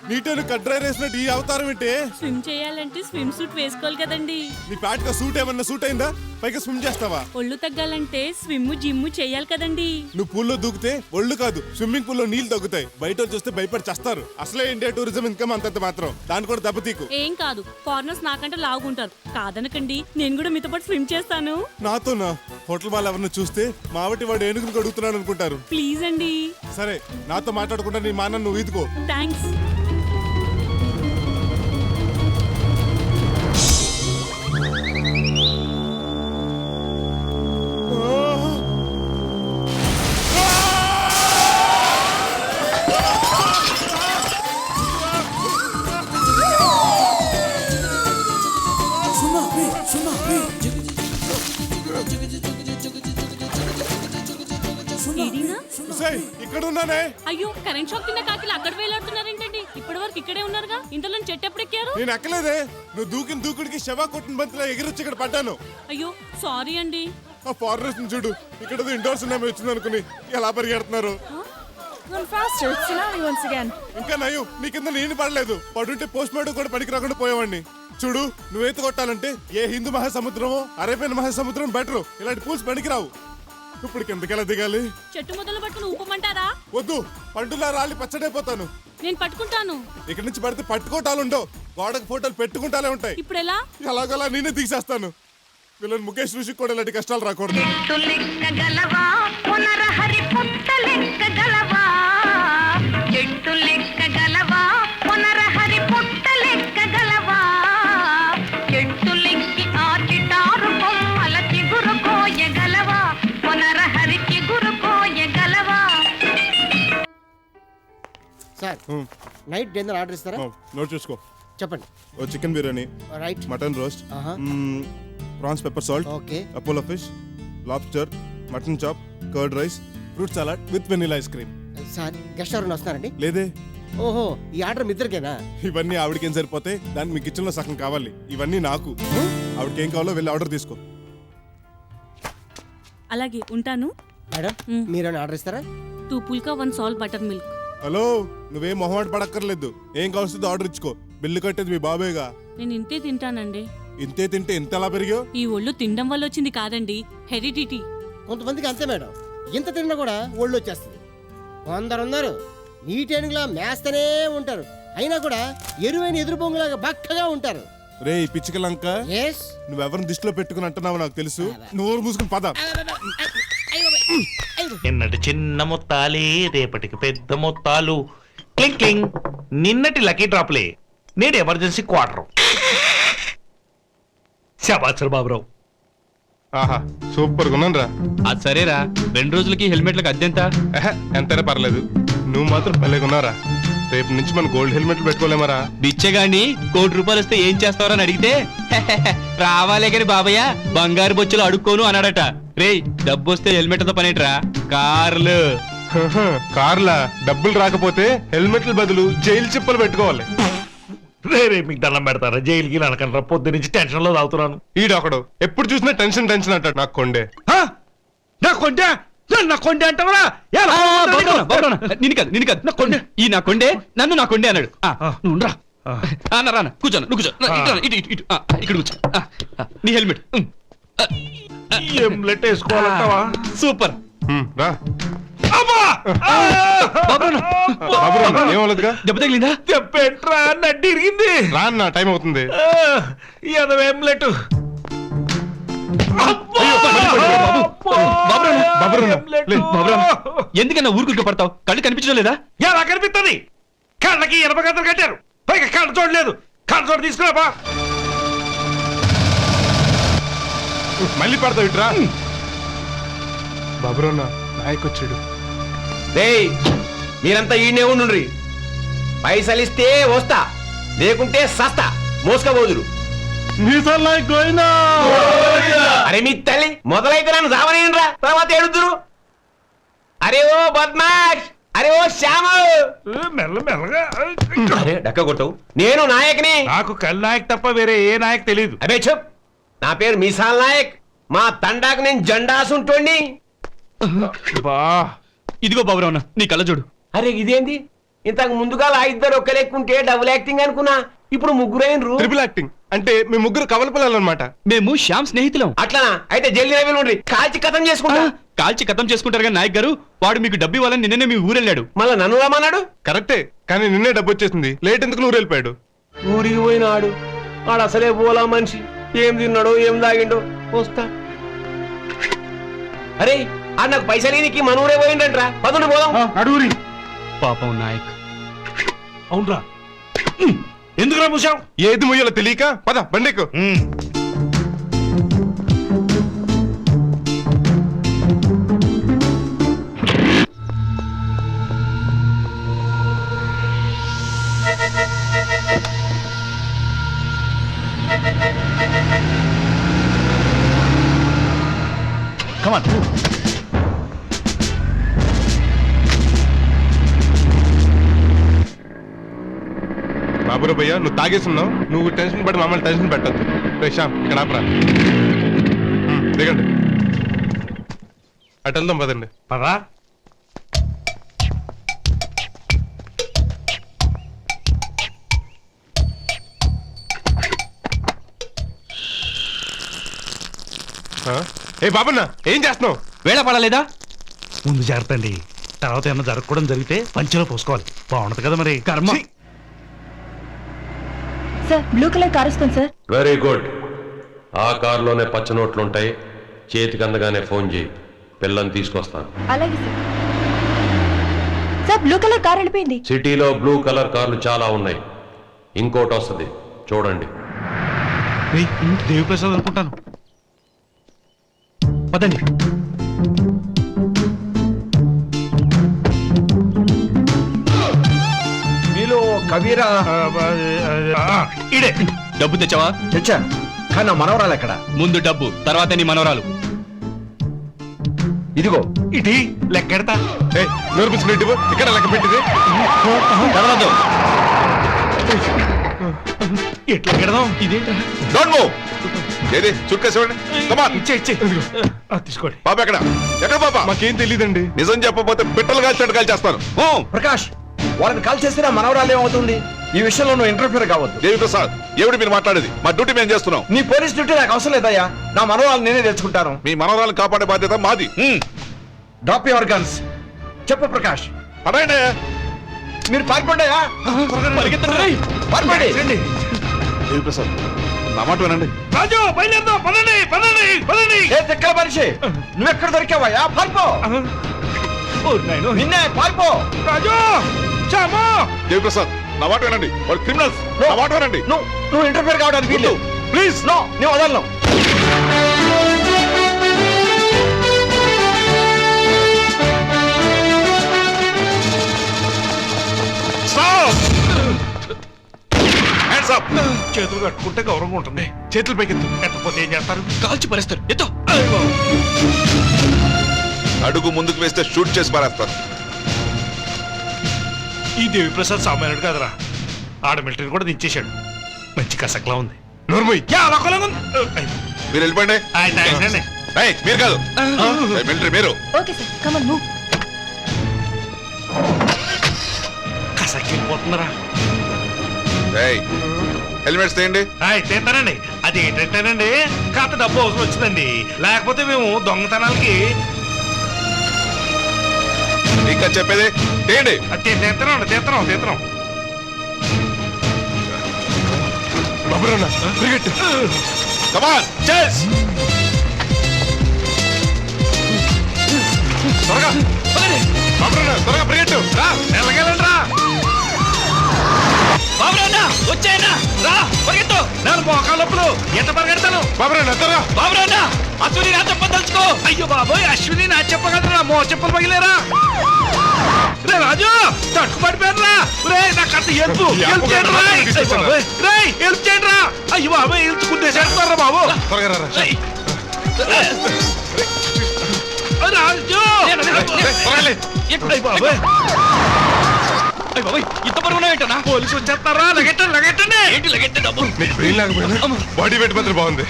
నీటను కడ్రై వేసినట్టు ఈ అవతారం ఏంటి? స్విమ్ చేయాలంటే స్విమ్ సూట్ వేసుకోవాలి కదండి. నీ ప్యాట్ సూట్ ఏమన్నా సూట్ అయిందా? పైగా స్విమ్ చేస్తావా? ఒళ్ళు తగ్గాలంటే స్విమ్ జిమ్ చేయాలి కదండి. నువ్వు పూల్లో దూకితే ఒళ్ళు కాదు స్విమ్మింగ్ పూల్ లో నీళ్లు తగ్గుతాయి. బయట చూస్తే భయపడి చేస్తారు. అసలే ఇండియా టూరిజం ఇన్కమ్ అంతంత మాత్రం, దాన్ని కూడా దెబ్బతీకు. ఏం కాదు, ఫారినర్స్ నాకంటే లాగుంటారు. కాదనకండి, నేను కూడా మీతో పాటు స్విమ్ చేస్తాను. నాతోనా? హోటల్ వాళ్ళు ఎవరిని చూస్తే మావటి వాడు ఏనుగును అడుగుతున్నాడు అనుకుంటారు. ప్లీజ్ అండి. సరే, నాతో మాట్లాడకుండా నీ మానను నువ్వు ఈదుకో. థ్యాంక్స్. ఇక్కడ ఉన్నానే. అయ్యో, కరెంట్ షాక్ కింద కాకిలు అక్కడ వేలాడుతున్నారేంటండి? ఇప్పటి వరకు ఇక్కడే ఉన్నారుగా. ఇంతలో చెట్టు ఎప్పుడు ఎక్కారు? నేను ఎక్కలేదే. నువ్వు దూకిన దూకుడికి శవ కొట్టిన బంతిలో ఎగిరొచ్చి ఇక్కడ పడ్డాను. అయ్యో సారీ అండి. ఆ ఫారెస్ట్ చూడు, ఇక్కడ ఇండోర్ సినిమా వచ్చింది అనుకుని ఎలా పరిగెడుతున్నారు. ఇంకా నయం, నీ కింద నేను పడలేదు. పడుంటే పోస్ట్ మార్టం కూడా పనికి రాకుండా పోయేవాడిని. చూడు, నువ్వైతే కొట్టాలంటే ఏ హిందూ మహాసముద్రమో అరేబియన్ మహాసముద్రం బెటరు. ఇలాంటి పూల్స్ పనికిరావు. ఇప్పుడు కిందకెలా దిగాలి? చెట్టు మొదలు పట్టుకుని ఊపమంటారా? వద్దు, పండులా రాలి పచ్చడైపోతాను. నేను పట్టుకుంటాను. ఇక్కడ నుంచి పడితే పట్టుకోటాలు ఉండవు, గోడకు ఫోటోలు పెట్టుకుంటాలే ఉంటాయి. ఇప్పుడు ఎలా? ఎలాగోలా నేనే తీసేస్తాను. వీళ్ళని ముఖేష్ ఋషికి కూడా ఇలాంటి కష్టాలు రాకూడదు. చెట్టు లెక్క గలవా పునరహరి పుట్ట లెక్క గలవా. సార్ నైట్ డిన్నర్ ఆర్డర్ ఇస్తారా? నోట్ చూసుకో. చెప్పండి. Oh chicken biryani, right, mutton roast, prawns pepper salt, okay, Apollo fish, lobster, mutton chop, curd rice, fruit salad with vanilla ice cream. Sir guest ఎవరైనా వస్తున్నారండి? లేదే. ఓహో, ఈ ఆర్డర్ మీ ఇద్దరికేనా? ఇవన్నీ ఆవిడకేం సరిపోతే దానికి మీ కిచెన్ లో సగం కావాలి. ఇవన్నీ నాకు. ఆవిడకి ఏం కావాలో వెళ్ళి ఆర్డర్ తీసుకో. అలాగే ఉంటాను. మేడం మీరేమైనా ఆర్డర్ ఇస్తారా? 2 పుల్కా 1 సాల్ట్ బటర్ మిల్క్. హలో, నువ్వేం మొహమాట పడక్కర్లేదు. ఏం కావాల్సిందో ఆర్డర్ ఇచ్చుకో. బిల్లు కట్టేది మీ బాబేగా. నేను ఇంతే తింటానండి. ఇంతే తింటే ఇంత ఎలా పెరిగావు? ఈ ఒళ్ళు తినడం వల్ల వచ్చింది కాదండి, హెరిడిటీ. కొంతమందికి అంతే మేడం, ఇంత తిన్నా కూడా ఒళ్ళు వచ్చేస్తుంది. కొందరున్నారు నీటేనుగులా మేస్తనే ఉంటారు, అయినా కూడా ఎరువైన ఎదురు బొంగులాగా బక్కగా ఉంటారు. రే పిచ్చిక లంక, నువ్వెవరిని దృష్టిలో పెట్టుకుని అంటున్నావు నాకు తెలుసు. నువ్వు మూసుకుని పద. నిన్నటి చిన్న మొత్తాలే రేపటికి పెద్ద మొత్తాలు. క్లింగ్ క్లింగ్. నిన్నటి లక్కీ డ్రాప్లే నేడు ఎమర్జెన్సీ క్వార్టర్. శబాచర్ బాబురావు. ఆహా, సూపర్ గా రా. అది సరేరా, 2 రోజులకి హెల్మెట్లకు అద్దెంత? ఎంతైనా పర్లేదు, నువ్వు మాత్రం భలేకున్నారా. రేపు నుంచి మనం గోల్డ్ హెల్మెట్లు పెట్టుకోలేమరా. బిచ్చగాని ₹1 కోటి వస్తే ఏం చేస్తావని అడిగితే రావాలే గాని బాబయ్య బంగారు బొచ్చులు అడుక్కోను అన్నాడట. రేయ్, డబ్బు వస్తే హెల్మెట్ తో పనేట్రా, కార్లు. కార్లా? డబ్బులు రాకపోతే హెల్మెట్ల బదులు జైలు చిప్పలు పెట్టుకోవాలి. రే మీకు దండం పెడతారా? జైలుకి అనకనరా, పొద్దు నుంచి టెన్షన్ లో తాగుతున్నాను. ఈడొకడు ఎప్పుడు చూసినా టెన్షన్ టెన్షన్ అంటాడు. నాకు కొండే. నా కొండే, నా కొండే అంటావరా? నిన్ను కాదు నా కొండే. ఈ నా కొండే నన్ను నా కొండే అన్నాడు. నువ్వు రానా, కూర్చోను, నువ్వు కూర్చో. ఇటు ఇక్కడ కూర్చో. నీ హెల్మెట్ హెల్మెట్ వేసుకోవాలంటావా? సూపర్. రా. దెబ్బ తగిలిందా? దెబ్బేట్రా, నడ్డి ఇరిగింది. రా అన్న, టైం అవుతుంది. హెల్మెట్ ఎందుకన్నా ఊరుకుంటూ పడతావు? కళ్ళు కనిపించడం లేదా? ఎలా కనిపిస్తుంది? కళ్ళకి ఎనప గంటలు కట్టారు, పైగా కళ్ళ చూడలేదు. కళ్ళ చోటు తీసుకురాబా. మళ్ళీ పడతావు ఇట్రా. బాబురన్న నాయకు వచ్చాడు. మీరంతా ఈయనే ఉండుండ్రి. పైసలు ఇస్తే వస్తా, లేకుంటే సస్తా. మోసుకపోదురు. అరే మీ తల్లి, మొదలైతే నన్ను సావనేనరా, తర్వాత ఏడుద్దురు. అరే ఓ బద్మాష్, అరే ఓ శ్యామ. మెల్లమెల్లగా. అరే డక్క కొట్టవు. నేను నాయకుని. నాకు కల్ నాయక్ తప్ప వేరే ఏ నాయక్ తెలియదు. అబే చెప్, నా పేరు మిసాల్ నాయక్. మా తండాకు నేను జెండాసుంటోండి. ఇదిగో బాబురావు, నీ కళ్ళ చూడు. అరే ఇదేంది? ఇంతకు ముందుగా ఇద్దరు ఒక్క లెక్కుంటే డబుల్ యాక్టింగ్ అనుకున్నా, ఇప్పుడు ముగ్గురైనరు. ట్రిపుల్ యాక్టింగ్ అంటే మీ ముగ్గురు కవల పిల్లలు అనమాట. మేము శ్యామ్ స్నేహితులం. అట్లనా? అయితే జల్దీ ఉండ్రి, కాల్చి కథం చేసుకుంటా. కాల్చి కథం చేసుకుంటారు కానీ నాయక్ గారు, వాడు మీకు డబ్బు ఇవ్వాలని నిన్ననే మీ ఊరెళ్ళాడు. మళ్ళా నన్ను రమ్మన్నాడు. కరెక్టే, కానీ నిన్నే డబ్బు వచ్చేసింది. లేట్ ఎందుకు నువ్వు వెళ్ళిపోయాడు? ఊరికి పోయినాడు. వాడు అసలే పోలా మనిషి. ఏం తిన్నాడో ఏం తాగిండో. వస్తా. అరే నాకు పైసలు నీకు మన ఊరే పోయిండ్రంట్రా. పదుండి పోదాం. అడుగురి. పాపం నాయక్. అవునరా, ఎందుకురా మూసావు? ఏది ముయ్యాలో తెలియక పద బండికు. Come on. బాబురా భయ్యా, నువ్వు తాగేస్తున్నావు. నువ్వు టెన్షన్ పడి మమ్మల్ని టెన్షన్ పెట్టద్దు. శ్యామ్ ఇక్కడ ఆపరా. దిగండి, అటు వెళ్దాం పదండి. పదా. ఏ బాబన్న, ఏం చేస్తున్నావు? వేళ పడలేదా? ముందు జాగ్రత్త అండి, తర్వాత ఏమన్నా జరగకూడదు జరిగితే పంచలో పోసుకోవాలి. బాగుంటది కదా మరి. కర్మ. సార్, బ్లూ కలర్ కార్ వస్తుంది సార్. Very good. ఆ కారులోనే పచ్చ నోట్లుంటాయి. చేతికి అందగానే ఫోన్ చేయి, పిల్లని తీసుకొస్తాను. అలాగే sir. Sir, blue colour car వెళ్ళిపోయింది. సిటీలో బ్లూ కలర్ కార్లు చాలా ఉన్నాయి. ఇంకోటి వస్తుంది, చూడండి. దేవిప్రసాద్ అనుకుంటాను. పదండి. కవిరా ఇడే డబ్బు తెచ్చావా? తెచ్చా, కానీ నా మనవరాలు ఎక్కడ? ముందు డబ్బు, తర్వాత నీ మనవరాలు. ఇదిగో ఇటీ లెక్కెడతా. నేర్పించుకునేట్టు ఇక్కడ లెక్క పెట్టింది. ఎట్లా కెడదాం? ఇదేంటా? Don't move. ఏది చుట్టేసి ఇచ్చే తీసుకోండి. పాప ఎక్కడ? ఎక్కడ పాప? మాకేం తెలియదండి. నిజం చెప్పకపోతే పిట్టలు కాల్చినట్టు కాల్చేస్తాను. ప్రకాష్, వాళ్ళని కాల్ చేస్తే నా మనవరాలు ఏమవుతుంది? ఈ విషయంలో నువ్వు ఇంటర్ఫియర్ కావద్దు. దేవి ప్రసాద్, ఏమిటి మీరు మాట్లాడేది? మా డ్యూటీ మేము చేస్తున్నాం. నీ పోలీస్ డ్యూటీ నాకు అవసరం లేదయ్యా. నా మనవరాలు నేనే తెచ్చుకుంటాను. మీ మనవరాలను కాపాడే బాధ్యత మాది. Drop your guns. చెప్పు ప్రకాష్. పడండి. మీరు పారిపోండియా. పారిపోండి. దేవి ప్రసాద్, నా మాట వినండి. రాజు బయలుదేరదాం. పదండి పదండి పదండి. ఏ తిక్కల మనిషి, నువ్వెక్కడ దొరికావయ్యా? పారిపో. నిన్నే పారిపో. రాజు చామో. దేవి ప్రసాద్, నా మాట వినండి. వాళ్ళు క్రిమినల్స్. నా మాట వినండి. నువ్వు ఇంటర్ఫియర్ కావడానికి వీలు. ప్లీజ్. నో, నేను వదలను. చేతులు కట్టుకుంటే గౌరవంగా ఉంటుంది. చేతులు పైకెత్తు. ఎత్తపోతే ఏం చేస్తారు? కాల్చి పరేస్తారు. ఎత్తో. అడుగు ముందుకు వేస్తే షూట్ చేసి పారేస్తాను. ఈ దేవి ప్రసాద్ సామాన్యుడు కాదురా. ఆడ మిలిటరీ కూడా దించేశాడు. మంచి కసక్లా ఉంది. మీరు వెళ్ళిపోండి. మీరు కాదు, మిలిటరీ మీరు. Okay sir, come on move. కసక్కి వెళ్ళిపోతున్నారా? హెల్మెట్స్ తీయండి. తీస్తానండి. అది ఏంటంటేనండి, కాస్త డబ్బు అవసరం వచ్చిందండి. లేకపోతే మేము దొంగతనాలకి ఇంకా చెప్పేది తీయండి. తీస్తున్నాం. Come on, chase! త్వరగా పరిగెట్టు. ఎలాగెళ్ళండి వచ్చాయనా రా, పరిగెత్తు. నేను మోకాళ్ళప్పుడు ఎంత పరిగెడతాను. బాబురా, అశ్విని నా చెప్ప తలుచుకో. అయ్యో బాబోయ్, అశ్విని నా చెప్పగలరా? మో చెప్పులు పగిలేరా? రే రాజు, తట్టు పడిపోయారా? రే నాకు అంత హెల్ప్ చేయండి రా. అయ్యో బాబోయ్, ఇల్చుకుంటే చేస్తారా బాబు? రాజు ఇంత పరువు ఏంటన్నా? పోలీసు వచ్చేస్తారా? లగెట్టండి. ఏంటి లగెట్ట డబ్బు? బాడీ వెయిట్ మాత్రం బాగుంది.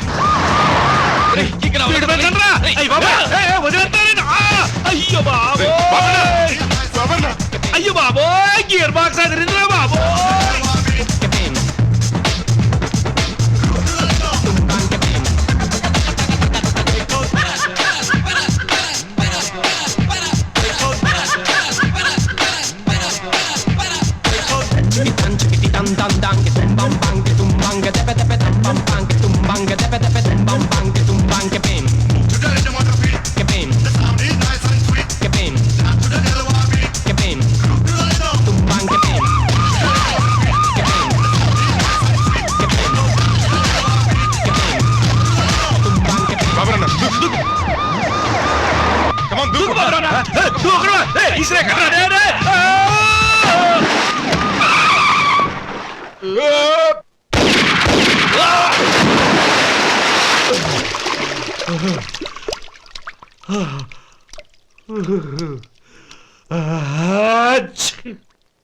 అయ్యో బాబోయ్, గియర్ బాక్స్ అదిరిందిరా బాబోయ్.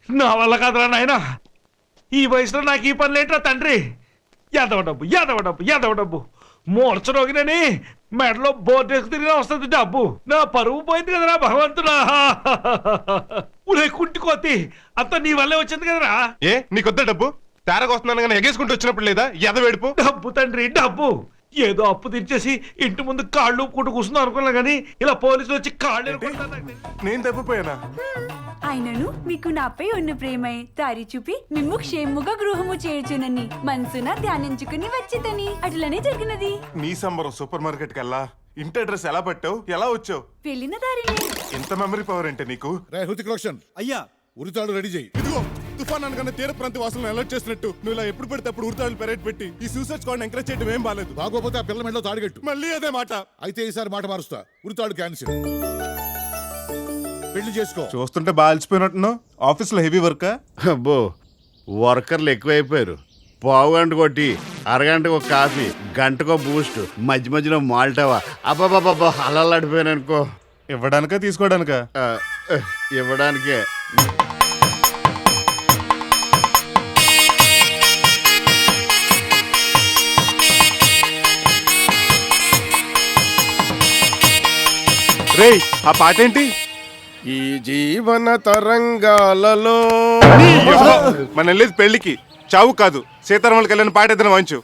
నా వల్ల కాదురా నాయన. ఈ వయసులో నాకు ఈ పని లేట్రా తండ్రి. యాదవ డబ్బు మూర్చరోగినని మెడలో బోర్డేసి తిరిగినా వస్తుంది డబ్బు. నా పరువు పోయింది కదరా భగవంతుడా. ఉరే కుంటికోతి, అంతా నీ వల్లే వచ్చింది కదరా. ఏ నీకొద్ద డబ్బు? తేరగొస్తున్నాను కానీ ఎగేసుకుంటూ వచ్చినప్పుడు లేదా ఎదవేడుపు? డబ్బు తండ్రి డబ్బు. ఏదో అప్పు తెచ్చేసి ఇంటి ముందు కాళ్ళు కూటు కూర్చున్నా అనుకున్నా గానీ ఇలా పోలీసులు వచ్చి కాళ్ళు నేను తప్పిపోయానా? ఆయనను మీకు నాపై ఉన్న ప్రేమై దారి చూపి మిమ్ము క్షేముగా గృహము చేర్చునని మనసున ధ్యానించుకుని వచ్చేదని అట్లనే జరిగినది. నీ సంబరం సూపర్ మార్కెట్ కల్లా ఇంటి అడ్రస్ ఎలా పట్టావు? ఎలా వచ్చావు? వెళ్ళిన దారిని. ఎంత మెమరీ పవర్ అంటే నీకు. అయ్యా, ఉరితాడు రెడీ చేయి. ఇదిగో తుఫాన్ అనగానే తీర ప్రాంత వాసులను అలర్ట్ చేసినట్టు నువ్వు ఇలా ఎప్పుడు పెడితే అప్పుడు ఉరితాడులు పెరేడ్ పెట్టి ఈ సూసైడ్ స్క్వాడ్ ఎంకరేజ్ చేయడం ఏం బాలేదు. బాగోపోతే ఆ పిల్ల మెడలో తాడిగట్టు. మళ్ళీ అదే మాట. అయితే ఈసారి మాట మారుస్తా. ఉరితాడు క్యాన్సిల్. పెళ్లి చేసుకో. చూస్తుంటే బాగా అలసిపోయినట్టున్నావు. ఆఫీస్ లో హెవీ వర్క్. అబ్బో వర్కర్లు ఎక్కువైపోయారు. పావు గంట కొట్టి అరగంటకు ఒక కాఫీ, గంటకో బూస్ట్, మధ్య మధ్యలో మాల్టావా. అబ్బాబాబా అలలాడిపోయాను అనుకో. ఇవ్వడానికా తీసుకోవడానికా? ఇవ్వడానికే. రేయ్ ఆ పాట ఏంటి? ఈ జీవన తరంగాలలో మన వెళ్ళేది పెళ్లికి, చావు కాదు. సీతారాములకి వెళ్ళిన పాట ఏదైనా వాయించు.